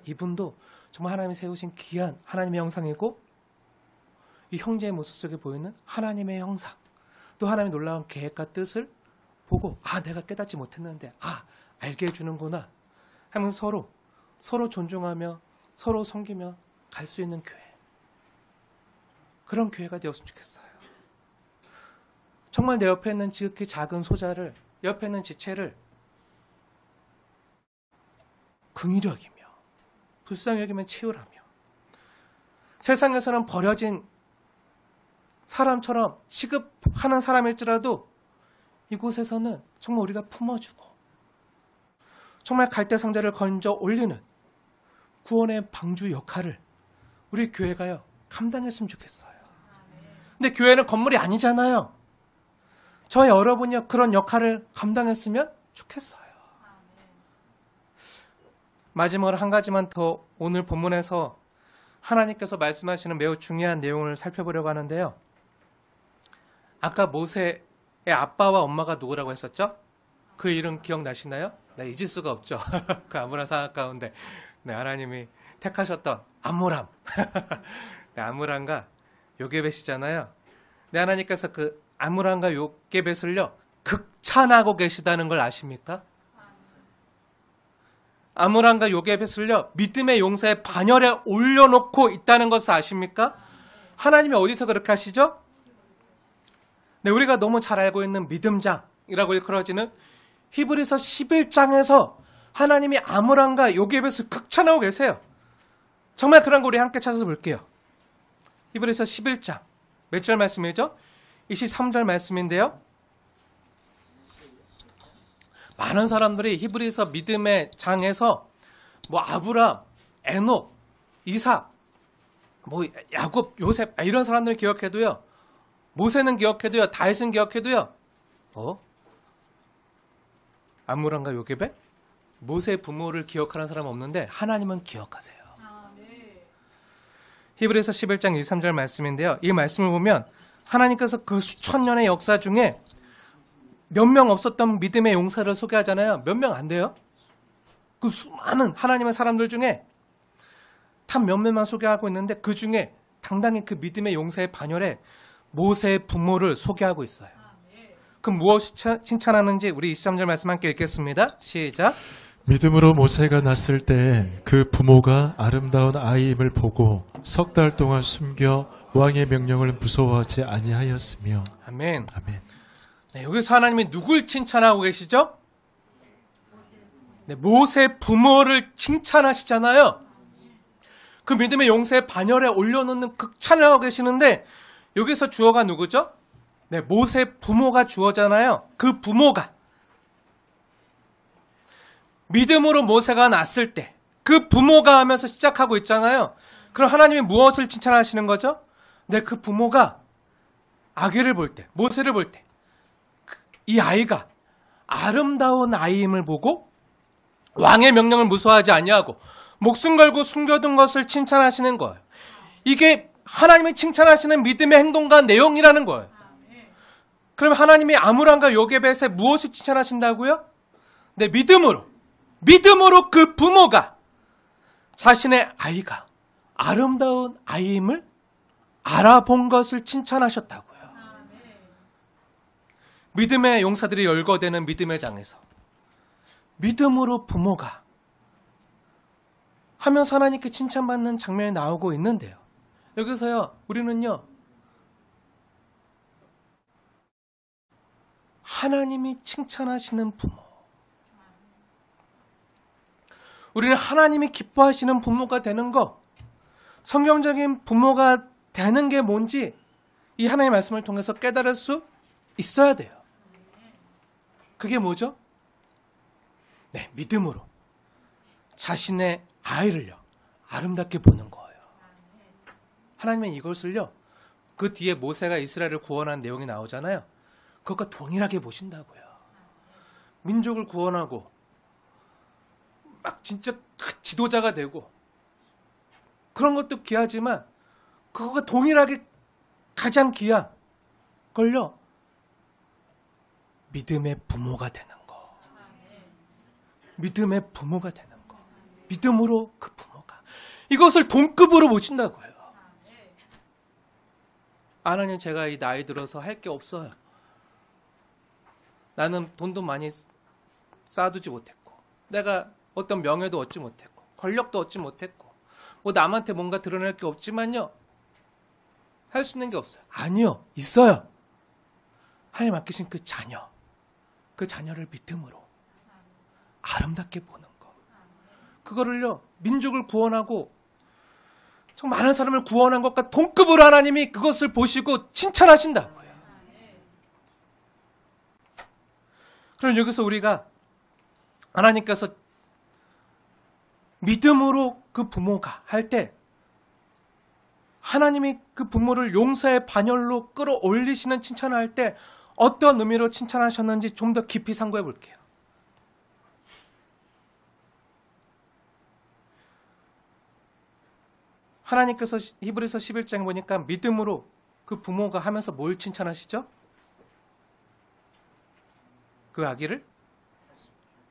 이분도 정말 하나님이 세우신 귀한 하나님의 형상이고 이 형제의 모습 속에 보이는 하나님의 형상 또 하나님의 놀라운 계획과 뜻을 보고 내가 깨닫지 못했는데 알게 해주는구나 하면서 서로 존중하며 서로 섬기며 갈 수 있는 교회 그런 교회가 되었으면 좋겠어요. 정말 내 옆에 있는 지극히 작은 소자를 옆에 있는 지체를 긍휼히 여기며 불쌍히 여기며 채우라며 세상에서는 버려진 사람처럼 취급하는 사람일지라도 이곳에서는 정말 우리가 품어주고 정말 갈대상자를 건져 올리는 구원의 방주 역할을 우리 교회가요 감당했으면 좋겠어요. 근데 교회는 건물이 아니잖아요. 저 여러분이요 그런 역할을 감당했으면 좋겠어요. 마지막으로 한 가지만 더 오늘 본문에서 하나님께서 말씀하시는 매우 중요한 내용을 살펴보려고 하는데요. 아까 모세의 아빠와 엄마가 누구라고 했었죠? 그 이름 기억나시나요? 잊을 수가 없죠. 그 아무람 상황 가운데 하나님이 택하셨던 아므람. 아므람과 요게벳이잖아요. 하나님께서 그 아므람과 요게벳을요 극찬하고 계시다는 걸 아십니까? 아므람과 요게벳을요 믿음의 용사의 반열에 올려놓고 있다는 것을 아십니까? 하나님이 어디서 그렇게 하시죠? 우리가 너무 잘 알고 있는 믿음장이라고 일컬어지는 히브리서 11장에서 하나님이 아므람과 요게벳을 극찬하고 계세요. 정말 그런 거 우리 함께 찾아서 볼게요. 히브리서 11장 몇 절 말씀이죠? 23절 말씀인데요. 많은 사람들이 히브리서 믿음의 장에서 아브람, 에녹, 이삭, 야곱, 요셉 이런 사람들을 기억해도요. 모세는 기억해도요. 다윗은 기억해도요. 아므람과 요게벳? 모세의 부모를 기억하는 사람은 없는데 하나님은 기억하세요. 히브리서 11장 23절 말씀인데요. 이 말씀을 보면 하나님께서 그 수천 년의 역사 중에 몇 명 없었던 믿음의 용사를 소개하잖아요. 몇 명 안 돼요? 그 수많은 하나님의 사람들 중에 단 몇몇만 소개하고 있는데 그 중에 당당히 그 믿음의 용사의 반열에 모세의 부모를 소개하고 있어요. 그럼 무엇을 칭찬하는지 우리 23절 말씀 함께 읽겠습니다. 시작. 믿음으로 모세가 낳았을 때 그 부모가 아름다운 아이임을 보고 석 달 동안 숨겨 왕의 명령을 무서워하지 아니하였으며. 아멘. 아멘. 여기서 하나님이 누굴 칭찬하고 계시죠? 모세 부모를 칭찬하시잖아요. 그 믿음의 용사의 반열에 올려놓는 극찬을 하고 계시는데 여기서 주어가 누구죠? 모세 부모가 주어잖아요. 그 부모가 믿음으로 모세가 낳았을 때 그 부모가 하면서 시작하고 있잖아요. 그럼 하나님이 무엇을 칭찬하시는 거죠? 그 부모가 아기를 볼 때, 모세를 볼 때 이 아이가 아름다운 아이임을 보고 왕의 명령을 무서워하지 아니하고 목숨 걸고 숨겨둔 것을 칭찬하시는 거예요. 이게 하나님이 칭찬하시는 믿음의 행동과 내용이라는 거예요. 그럼 하나님이 아므람과 요게벳에 무엇을 칭찬하신다고요? 믿음으로 그 부모가 자신의 아이가 아름다운 아이임을 알아본 것을 칭찬하셨다고요. 믿음의 용사들이 열거되는 믿음의 장에서 믿음으로 부모가 하면서 하나님께 칭찬받는 장면이 나오고 있는데요. 여기서요, 우리는요, 하나님이 칭찬하시는 부모, 우리는 하나님이 기뻐하시는 부모가 되는 것, 성경적인 부모가 되는 게 뭔지 이 하나님의 말씀을 통해서 깨달을 수 있어야 돼요. 그게 뭐죠? 믿음으로 자신의 아이를요, 아름답게 보는 거예요. 하나님은 이것을요, 그 뒤에 모세가 이스라엘을 구원한 내용이 나오잖아요. 그것과 동일하게 보신다고요. 민족을 구원하고 막 진짜 지도자가 되고 그런 것도 귀하지만 그거가 동일하게 가장 귀한 걸요. 믿음의 부모가 되는 거. 믿음의 부모가 되는 거. 믿음으로 그 부모가. 이것을 동급으로 보신다고요. 하나님, 제가 이 나이 들어서 할 게 없어요. 나는 돈도 많이 쌓아두지 못했고, 내가 어떤 명예도 얻지 못했고, 권력도 얻지 못했고, 뭐 남한테 뭔가 드러낼 게 없지만요, 할 수 있는 게 없어요. 아니요, 있어요. 하나님 맡기신 그 자녀를 믿음으로 아름답게 보는 거. 그거를요, 민족을 구원하고 정 많은 사람을 구원한 것과 동급으로 하나님이 그것을 보시고 칭찬하신다고요. 그럼 여기서 우리가 하나님께서 믿음으로 그 부모가 할 때 하나님이 그 부모를 용서의 반열로 끌어올리시는 칭찬을 할 때 어떤 의미로 칭찬하셨는지 좀 더 깊이 상고해 볼게요. 하나님께서 히브리서 11장에 보니까 믿음으로 그 부모가 하면서 뭘 칭찬하시죠? 그 아기를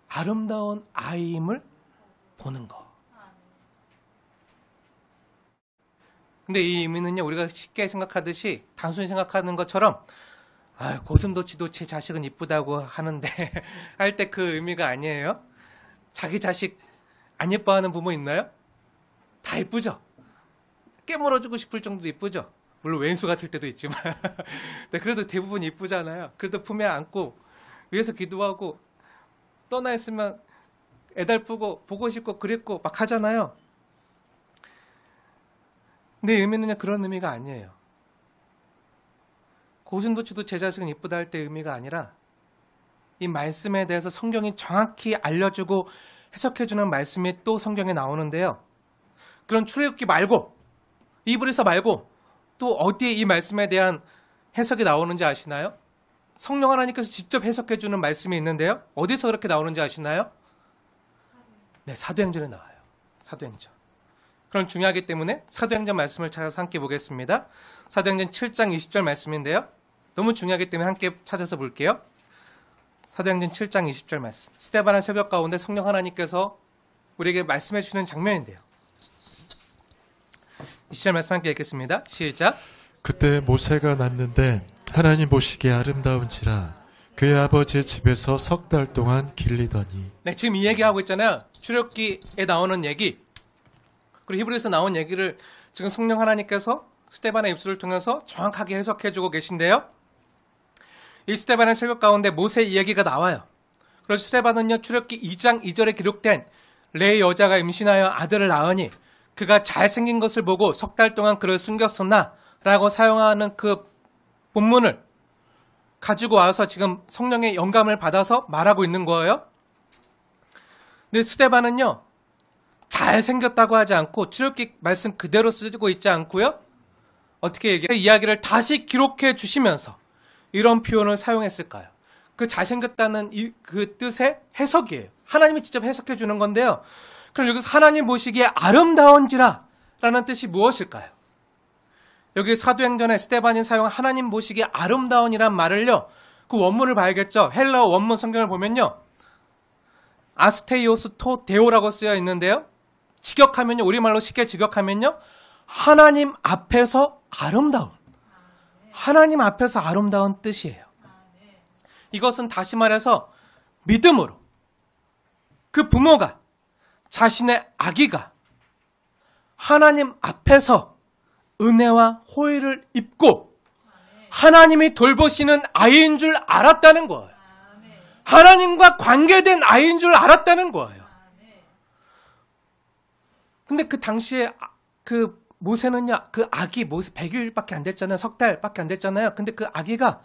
아름다운 아이임을 보는 거. 근데 이 의미는요, 우리가 쉽게 생각하듯이 단순히 생각하는 것처럼 고슴도치도 제 자식은 이쁘다고 하는데 할 때 그 의미가 아니에요. 자기 자식 안 예뻐하는 부모 있나요? 다 이쁘죠. 깨물어주고 싶을 정도로 이쁘죠. 물론 왼수 같을 때도 있지만 네, 그래도 대부분 이쁘잖아요. 그래도 품에 안고 위에서 기도하고 떠나 있으면 애달프고 보고 싶고 그립고 막 하잖아요. 근데 의미는요, 그런 의미가 아니에요. 고슴도치도 제 자식은 이쁘다 할 때 의미가 아니라 이 말씀에 대해서 성경이 정확히 알려주고 해석해주는 말씀이 또 성경에 나오는데요. 그런 출애굽기 말고 히브리서 말고 또 어디에 이 말씀에 대한 해석이 나오는지 아시나요? 성령 하나님께서 직접 해석해주는 말씀이 있는데요. 어디서 그렇게 나오는지 아시나요? 네, 사도행전에 나와요. 사도행전. 그럼 중요하기 때문에 사도행전 말씀을 찾아서 함께 보겠습니다. 사도행전 7장 20절 말씀인데요. 너무 중요하기 때문에 함께 찾아서 볼게요. 사도행전 7장 20절 말씀. 스데반의 새벽 가운데 성령 하나님께서 우리에게 말씀해 주시는 장면인데요. 20절 말씀 함께 읽겠습니다. 시작. 그때 모세가 났는데 하나님 보시기에 아름다운지라 그의 아버지의 집에서 석 달 동안 길리더니. 네, 지금 이 얘기하고 있잖아요. 출애굽기에 나오는 얘기, 그리고 히브리서 나온 얘기를 지금 성령 하나님께서 스데반의 입술을 통해서 정확하게 해석해주고 계신데요. 이 스데반의 새벽 가운데 모세 이야기가 나와요. 그래서 스데반은요, 출애굽기 2장 2절에 기록된 레의 여자가 임신하여 아들을 낳으니 그가 잘생긴 것을 보고 석 달 동안 그를 숨겼으나 라고 사용하는 그 본문을 가지고 와서 지금 성령의 영감을 받아서 말하고 있는 거예요. 근데 스데반은요, 잘생겼다고 하지 않고 출애굽기 말씀 그대로 쓰고 있지 않고요. 어떻게 얘기해요? 이야기를 다시 기록해 주시면서 이런 표현을 사용했을까요? 그 잘생겼다는 그 뜻의 해석이에요. 하나님이 직접 해석해 주는 건데요. 그럼 여기서 하나님 보시기에 아름다운지라 라는 뜻이 무엇일까요? 여기 사도행전에 스데반이 사용한 하나님 보시기에 아름다운이란 말을요, 그 원문을 봐야겠죠. 헬라어 원문 성경을 보면요, 아스테이오스 토 데오라고 쓰여 있는데요. 직역하면요, 우리말로 쉽게 직역하면요, 하나님 앞에서 아름다운, 하나님 앞에서 아름다운 뜻이에요. 이것은 다시 말해서 믿음으로 그 부모가 자신의 아기가 하나님 앞에서 은혜와 호의를 입고 하나님이 돌보시는 아이인 줄 알았다는 거예요. 하나님과 관계된 아이인 줄 알았다는 거예요. 근데 그 당시에 그 모세는요, 그 아기, 모세 100일밖에 안 됐잖아요. 석 달밖에 안 됐잖아요. 근데 그 아기가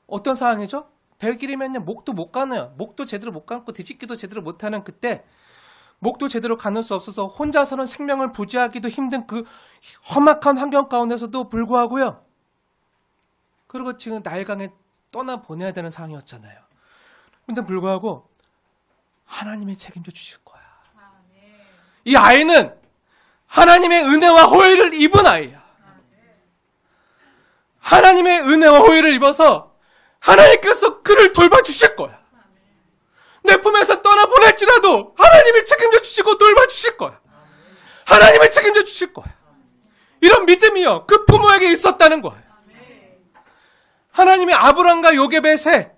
어떤 상황이죠? 100일이면요, 목도 못 가네요. 목도 제대로 못 감고 뒤집기도 제대로 못하는 그때, 목도 제대로 가눌 수 없어서 혼자서는 생명을 부지하기도 힘든 그 험악한 환경 가운데서도 불구하고요, 그리고 지금 나일강에 떠나보내야 되는 상황이었잖아요. 그런데 불구하고 하나님이 책임져 주실 거야. 이 아이는 하나님의 은혜와 호의를 입은 아이야. 하나님의 은혜와 호의를 입어서 하나님께서 그를 돌봐주실 거야. 내 품에서 떠나보낼지라도 하나님이 책임져 주시고 돌봐주실 거야. 하나님이 책임져 주실 거야. 이런 믿음이요, 그 부모에게 있었다는 거예요. 하나님이 아브람과 요게벳의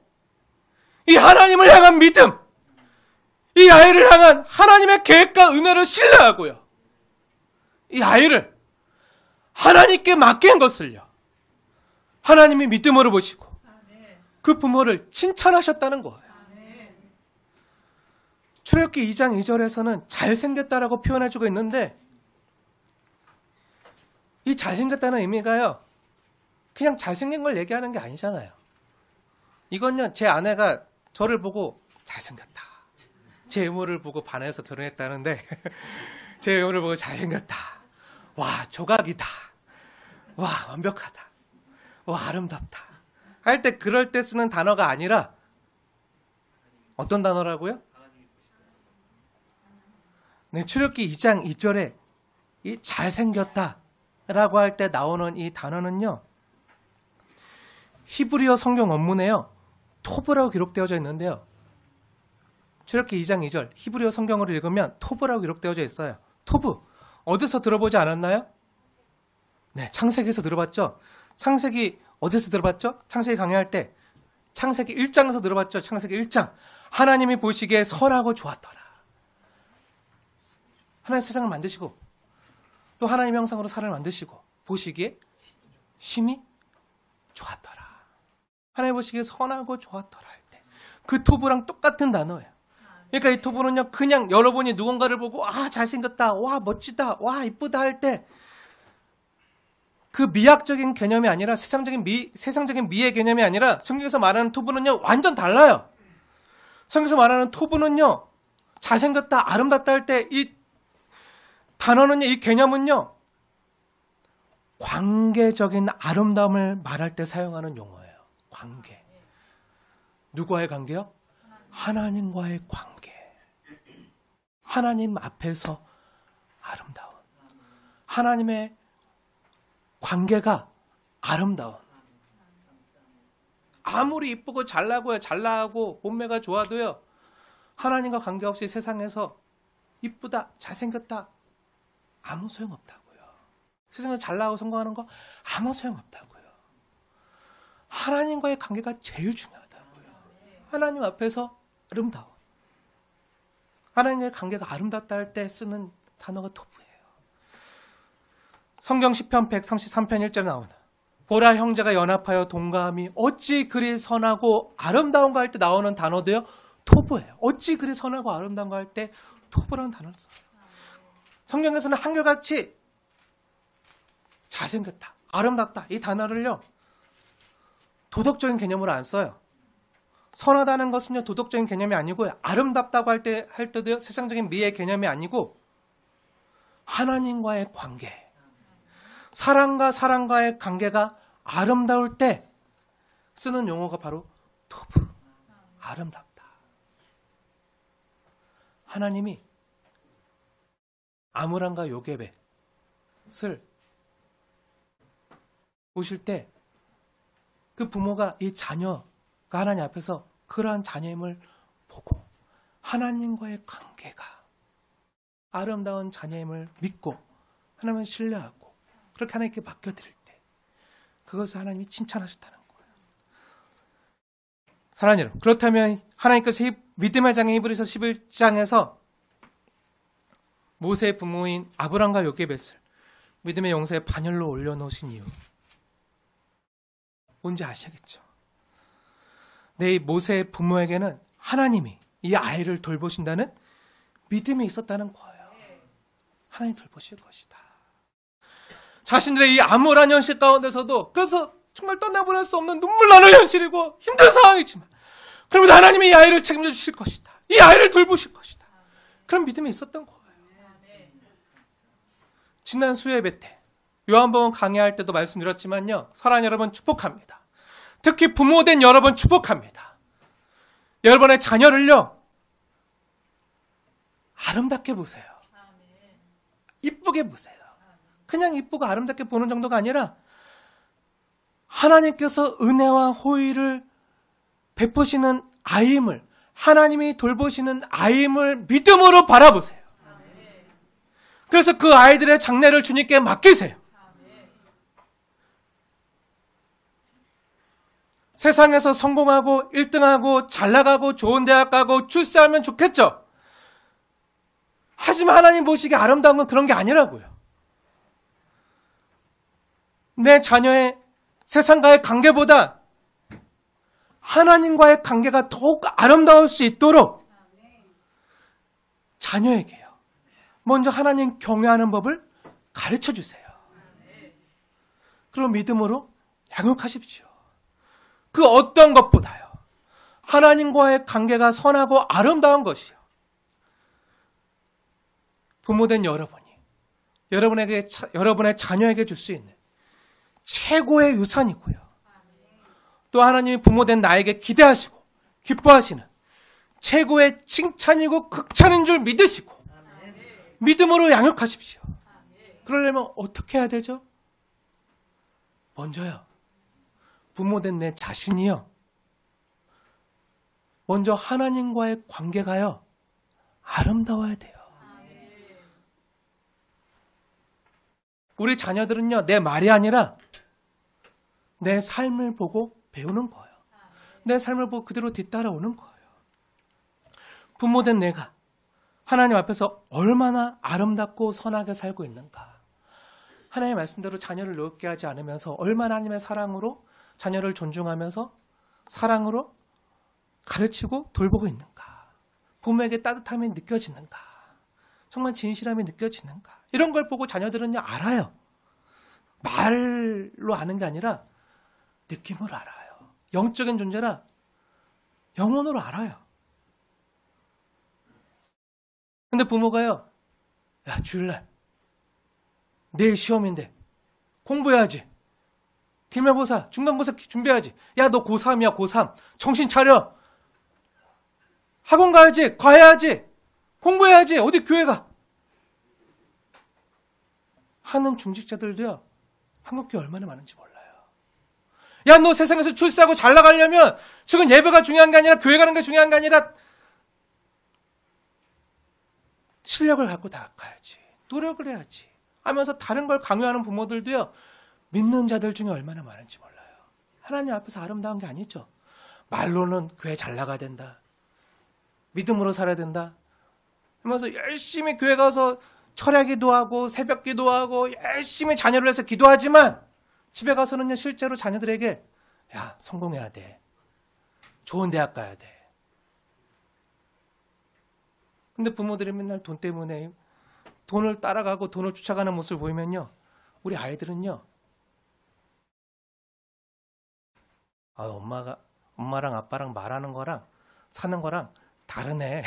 이 하나님을 향한 믿음, 이 아이를 향한 하나님의 계획과 은혜를 신뢰하고요, 이 아이를 하나님께 맡긴 것을요, 하나님이 믿음으로 보시고 그 부모를 칭찬하셨다는 거예요. 출애굽기 2장 2절에서는 잘생겼다라고 표현해주고 있는데, 이 잘생겼다는 의미가요, 그냥 잘생긴 걸 얘기하는 게 아니잖아요. 이건요, 제 아내가 저를 보고 잘생겼다, 제 외모를 보고 반해서 결혼했다는데 제 외모를 보고 잘생겼다, 와 조각이다, 와 완벽하다, 와 아름답다 할 때, 그럴 때 쓰는 단어가 아니라 어떤 단어라고요? 네, 출애굽기 2장 2절에 이 잘생겼다라고 할 때 나오는 이 단어는요, 히브리어 성경 원문에요, 토브라고 기록되어져 있는데요. 출애굽기 2장 2절 히브리어 성경으로 읽으면 토브라고 기록되어져 있어요. 토브, 어디서 들어보지 않았나요? 네, 창세기에서 들어봤죠. 창세기 어디서 들어봤죠? 창세기 강의할 때 창세기 1장에서 들어봤죠. 창세기 1장, 하나님이 보시기에 선하고 좋았더라. 하나님 세상을 만드시고 또 하나님의 형상으로 사람을 만드시고 보시기에 심히 좋았더라. 하나님 보시기에 선하고 좋았더라 할 때 그 토브랑 똑같은 단어예요. 그러니까 이 토브는요, 그냥 여러분이 누군가를 보고 아 잘생겼다, 와 멋지다, 와 이쁘다 할 때 그 미학적인 개념이 아니라, 세상적인 미의 개념이 아니라, 성경에서 말하는 토브는요 완전 달라요. 성경에서 말하는 토브는요, 잘생겼다, 아름답다 할 때 이 단어는요, 이 개념은요, 관계적인 아름다움을 말할 때 사용하는 용어예요. 관계. 누구와의 관계요? 하나님과의 관계. 하나님 앞에서 아름다운, 하나님의 관계가 아름다운. 아무리 이쁘고 잘나고 몸매가 좋아도요, 하나님과 관계없이 세상에서 이쁘다, 잘생겼다, 아무 소용없다고요. 세상에서 잘나고 성공하는 거 아무 소용없다고요. 하나님과의 관계가 제일 중요하다고요. 하나님 앞에서 아름다워. 하나님과의 관계가 아름답다 할 때 쓰는 단어가 토브예요. 성경 시편 133편 1절에 나오는 보라 형제가 연합하여 동감이 어찌 그리 선하고 아름다운가 할 때 나오는 단어도요, 토브예요. 어찌 그리 선하고 아름다운가 할 때 토브라는 단어를 써요. 성경에서는 한결같이 잘생겼다, 아름답다 이 단어를요, 도덕적인 개념으로 안 써요. 선하다는 것은요, 도덕적인 개념이 아니고요, 아름답다고 할 때도요, 세상적인 미의 개념이 아니고 하나님과의 관계, 사람과 사람과의 관계가 아름다울 때 쓰는 용어가 바로 토브, 아름답다. 하나님이 아므람과 요게벳을 보실 때 그 부모가 이 자녀가 하나님 앞에서 그러한 자녀임을 보고 하나님과의 관계가 아름다운 자녀임을 믿고 하나님을 신뢰하고 그렇게 하나님께 맡겨드릴 때 그것을 하나님이 칭찬하셨다는 거예요. 사랑하는 여러분, 그렇다면 하나님께서 믿음의 장인 히브리서 11장에서 모세의 부모인 아브람과 요게벳을 믿음의 용사의 반열로 올려놓으신 이유 뭔지 아시겠죠? 이 모세의 부모에게는 하나님이 이 아이를 돌보신다는 믿음이 있었다는 거예요. 하나님 돌보실 것이다. 자신들의 이 암울한 현실 가운데서도, 그래서 정말 떠나보낼 수 없는 눈물 나는 현실이고 힘든 상황이지만, 그러면 하나님이 이 아이를 책임져 주실 것이다, 이 아이를 돌보실 것이다, 그런 믿음이 있었던 거예요. 지난 수요예배 때 요한복음 강의할 때도 말씀드렸지만요, 사랑하는 여러분 축복합니다. 특히 부모된 여러분 축복합니다. 여러분의 자녀를요, 아름답게 보세요. 이쁘게 보세요. 그냥 이쁘고 아름답게 보는 정도가 아니라 하나님께서 은혜와 호의를 베푸시는 아임을, 하나님이 돌보시는 아임을 믿음으로 바라보세요. 그래서 그 아이들의 장래를 주님께 맡기세요. 세상에서 성공하고 1등하고 잘나가고 좋은 대학 가고 출세하면 좋겠죠. 하지만 하나님 보시기에 아름다운 건 그런 게 아니라고요. 내 자녀의 세상과의 관계보다 하나님과의 관계가 더욱 아름다울 수 있도록 자녀에게요, 먼저 하나님 경외하는 법을 가르쳐 주세요. 그럼 믿음으로 양육하십시오. 그 어떤 것보다요, 하나님과의 관계가 선하고 아름다운 것이요, 부모된 여러분이 여러분의 자녀에게 줄 수 있는 최고의 유산이고요, 또 하나님이 부모된 나에게 기대하시고 기뻐하시는 최고의 칭찬이고 극찬인 줄 믿으시고 믿음으로 양육하십시오. 그러려면 어떻게 해야 되죠? 먼저요, 부모된 내 자신이요, 먼저 하나님과의 관계가요, 아름다워야 돼요. 우리 자녀들은요, 내 말이 아니라 내 삶을 보고 배우는 거예요. 내 삶을 보고 그대로 뒤따라오는 거예요. 부모된 내가 하나님 앞에서 얼마나 아름답고 선하게 살고 있는가. 하나님의 말씀대로 자녀를 노엽게 하지 않으면서 얼마나 하나님의 사랑으로 자녀를 존중하면서 사랑으로 가르치고 돌보고 있는가. 부모에게 따뜻함이 느껴지는가. 정말 진실함이 느껴지는가. 이런 걸 보고 자녀들은요, 알아요. 말로 아는 게 아니라 느낌으로 알아요. 영적인 존재라 영혼으로 알아요. 근데 부모가요, 야, 주일날 내일 시험인데 공부해야지. 기말고사, 중간고사 준비해야지. 야, 너 고3이야, 고3. 정신 차려. 학원 가야지, 과해야지. 공부해야지. 어디 교회 가. 하는 중직자들도요, 한국교회 얼마나 많은지 몰라요. 야, 너 세상에서 출세하고 잘 나가려면 지금 예배가 중요한 게 아니라 교회 가는 게 중요한 게 아니라 실력을 갖고 나가야지. 노력을 해야지. 하면서 다른 걸 강요하는 부모들도요, 믿는 자들 중에 얼마나 많은지 몰라요. 하나님 앞에서 아름다운 게 아니죠. 말로는 교회 잘 나가야 된다. 믿음으로 살아야 된다. 하면서 열심히 교회 가서 철야 기도하고 새벽 기도하고 열심히 자녀를 위해서 기도하지만 집에 가서는요, 실제로 자녀들에게 야, 성공해야 돼. 좋은 대학 가야 돼. 근데 부모들이 맨날 돈 때문에 돈을 따라가고 돈을 쫓아가는 모습을 보이면요, 우리 아이들은요, 엄마랑 아빠랑 말하는 거랑 사는 거랑 다르네.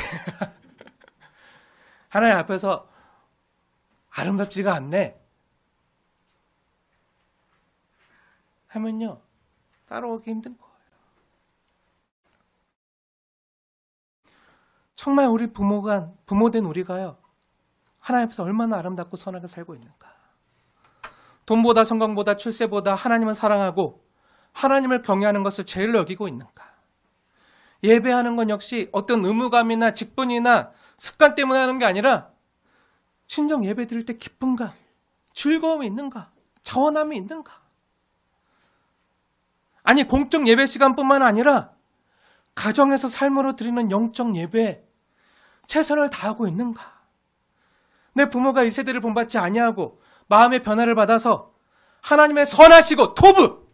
하나님 앞에서 아름답지가 않네 하면요, 따라오기 힘든 거예요. 정말 우리 부모된 우리가요, 하나님 앞에서 얼마나 아름답고 선하게 살고 있는가. 돈보다 성공보다 출세보다 하나님을 사랑하고 하나님을 경외하는 것을 제일로 여기고 있는가. 예배하는 건 역시 어떤 의무감이나 직분이나 습관 때문에 하는 게 아니라 친정 예배 드릴 때 기쁨과 즐거움이 있는가, 자원함이 있는가. 아니, 공적 예배 시간뿐만 아니라 가정에서 삶으로 드리는 영적 예배에 최선을 다하고 있는가. 내 부모가 이 세대를 본받지 아니하고 마음의 변화를 받아서 하나님의 선하시고 토부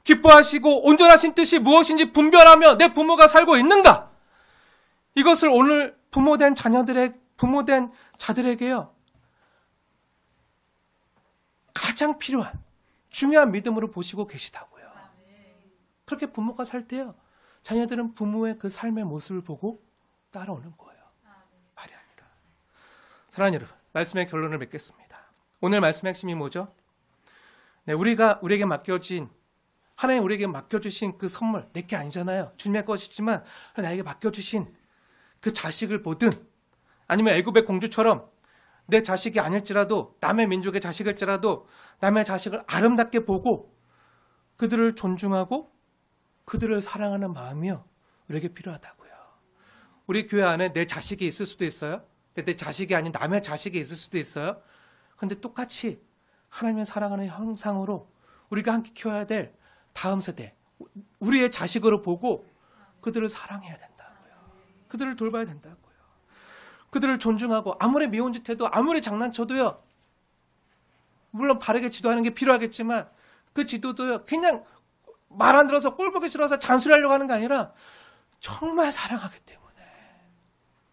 기뻐하시고 온전하신 뜻이 무엇인지 분별하며 내 부모가 살고 있는가. 이것을 오늘 부모된 자들에게요, 가장 필요한 중요한 믿음으로 보시고 계시다고요. 그렇게 부모가 살 때요, 자녀들은 부모의 그 삶의 모습을 보고 따라오는 거예요. 말이 아니라. 사랑하는 여러분, 말씀의 결론을 맺겠습니다. 오늘 말씀의 핵심이 뭐죠? 네, 우리에게 맡겨진 하나님 우리에게 맡겨주신 그 선물, 내게 아니잖아요. 주님의 것이지만 나에게 맡겨주신 그 자식을 보든, 아니면 애굽의 공주처럼 내 자식이 아닐지라도, 남의 민족의 자식일지라도 남의 자식을 아름답게 보고 그들을 존중하고 그들을 사랑하는 마음이요, 우리에게 필요하다고요. 우리 교회 안에 내 자식이 있을 수도 있어요. 내 자식이 아닌 남의 자식이 있을 수도 있어요. 그런데 똑같이 하나님의 사랑하는 형상으로 우리가 함께 키워야 될 다음 세대, 우리의 자식으로 보고 그들을 사랑해야 된다고요. 그들을 돌봐야 된다고요. 그들을 존중하고, 아무리 미운 짓 해도, 아무리 장난쳐도요, 물론 바르게 지도하는 게 필요하겠지만 그 지도도요, 그냥 말 안 들어서 꼴보기 싫어서 잔소리하려고 하는 게 아니라 정말 사랑하기 때문에,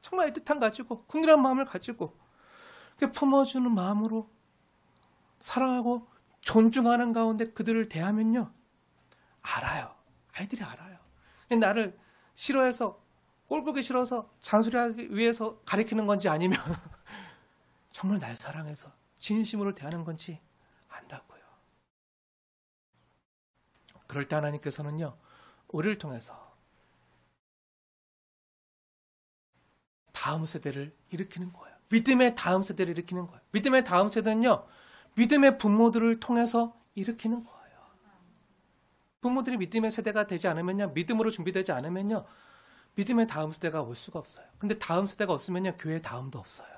정말 애틋함 가지고, 긍휼한 마음을 가지고 품어주는 마음으로 사랑하고 존중하는 가운데 그들을 대하면요, 알아요. 아이들이 알아요. 나를 싫어해서, 꼴보기 싫어서 잔소리하기 위해서 가리키는 건지, 아니면 정말 날 사랑해서 진심으로 대하는 건지 안다고요. 그럴 때 하나님께서는요, 우리를 통해서 다음 세대를 일으키는 거예요. 믿음의 다음 세대를 일으키는 거예요. 믿음의 다음 세대는요, 믿음의 부모들을 통해서 일으키는 거예요. 부모들이 믿음의 세대가 되지 않으면요, 믿음으로 준비되지 않으면요, 믿음의 다음 세대가 올 수가 없어요. 근데 다음 세대가 없으면요, 교회 다음도 없어요.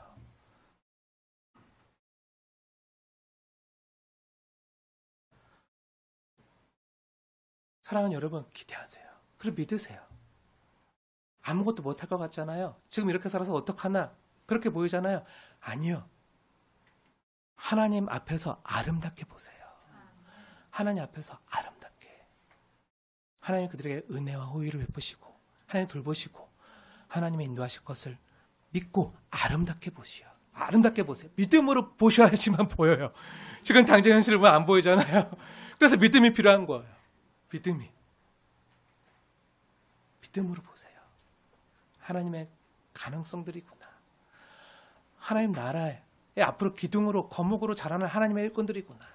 사랑하는 여러분, 기대하세요. 그리고 믿으세요. 아무것도 못할 것 같잖아요. 지금 이렇게 살아서 어떡하나, 그렇게 보이잖아요. 아니요. 하나님 앞에서 아름답게 보세요. 하나님 앞에서 아름답게. 하나님 그들에게 은혜와 호의를 베푸시고, 하나님 돌보시고, 하나님의 인도하실 것을 믿고 아름답게 보시오. 아름답게 보세요. 믿음으로 보셔야지만 보여요. 지금 당장 현실을 보면 안 보이잖아요. 그래서 믿음이 필요한 거예요. 믿음으로 보세요. 하나님의 가능성들이구나. 하나님 나라에 앞으로 기둥으로, 거목으로 자라는 하나님의 일꾼들이구나.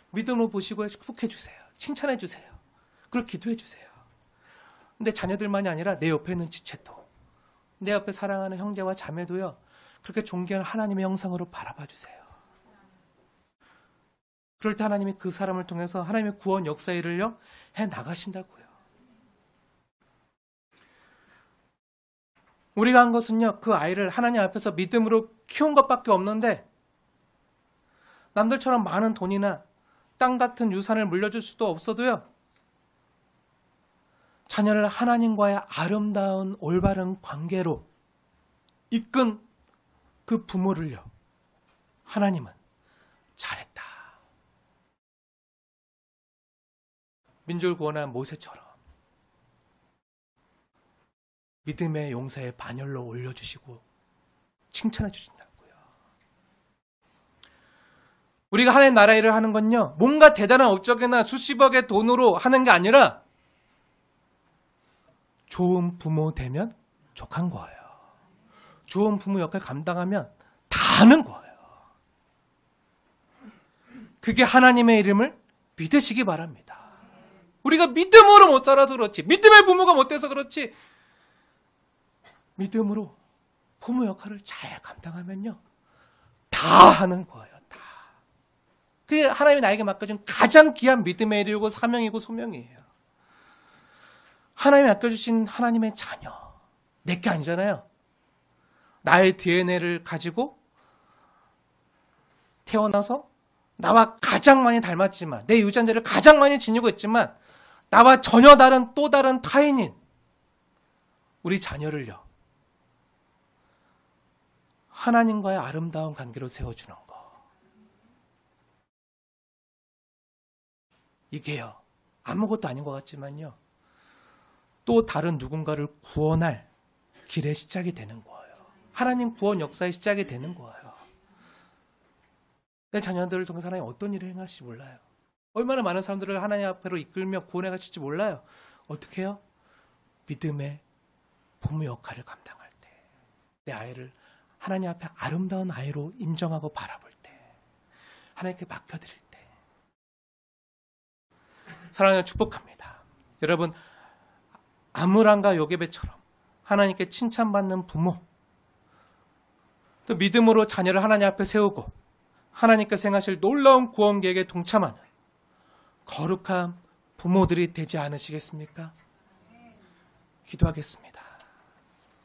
믿음으로 보시고 축복해 주세요. 칭찬해 주세요. 그리고 기도해 주세요. 근데 자녀들만이 아니라 내 옆에 있는 지체도, 내 옆에 사랑하는 형제와 자매도요, 그렇게 존귀한 하나님의 형상으로 바라봐 주세요. 그럴 때 하나님이 그 사람을 통해서 하나님의 구원 역사 일을요, 해 나가신다고요. 우리가 한 것은요, 그 아이를 하나님 앞에서 믿음으로 키운 것밖에 없는데, 남들처럼 많은 돈이나 땅 같은 유산을 물려줄 수도 없어도요, 자녀를 하나님과의 아름다운 올바른 관계로 이끈 그 부모를요, 하나님은 잘했다. 민족을 구원한 모세처럼 믿음의 용사의 반열로 올려주시고 칭찬해 주신다고요. 우리가 하나님 나라 일을 하는 건요, 뭔가 대단한 업적이나 수십억의 돈으로 하는 게 아니라 좋은 부모 되면 족한 거예요. 좋은 부모 역할 감당하면 다 하는 거예요. 그게 하나님의 이름을 믿으시기 바랍니다. 우리가 믿음으로 못 살아서 그렇지, 믿음의 부모가 못 돼서 그렇지, 믿음으로 부모 역할을 잘 감당하면요, 다 하는 거예요. 다. 그게 하나님이 나에게 맡겨준 가장 귀한 믿음의 일이고 사명이고 소명이에요. 하나님이 맡겨주신 하나님의 자녀, 내게 아니잖아요. 나의 DNA를 가지고 태어나서 나와 가장 많이 닮았지만, 내 유전자를 가장 많이 지니고 있지만 나와 전혀 다른 또 다른 타인인 우리 자녀를요, 하나님과의 아름다운 관계로 세워주는 거. 이게요, 아무것도 아닌 것 같지만요, 또 다른 누군가를 구원할 길의 시작이 되는 거예요. 하나님 구원 역사의 시작이 되는 거예요. 내 자녀들을 통해서 하나님 어떤 일을 행하실지 몰라요. 얼마나 많은 사람들을 하나님 앞으로 이끌며 구원해 가실지 몰라요. 어떻게 해요? 믿음의 부모 역할을 감당할 때, 내 아이를 하나님 앞에 아름다운 아이로 인정하고 바라볼 때, 하나님께 맡겨드릴 때, 사랑하여 축복합니다. 여러분, 아므람과 요게벳처럼 하나님께 칭찬받는 부모, 또 믿음으로 자녀를 하나님 앞에 세우고 하나님께서 행하실 놀라운 구원 계획에 동참하는 거룩한 부모들이 되지 않으시겠습니까? 기도하겠습니다.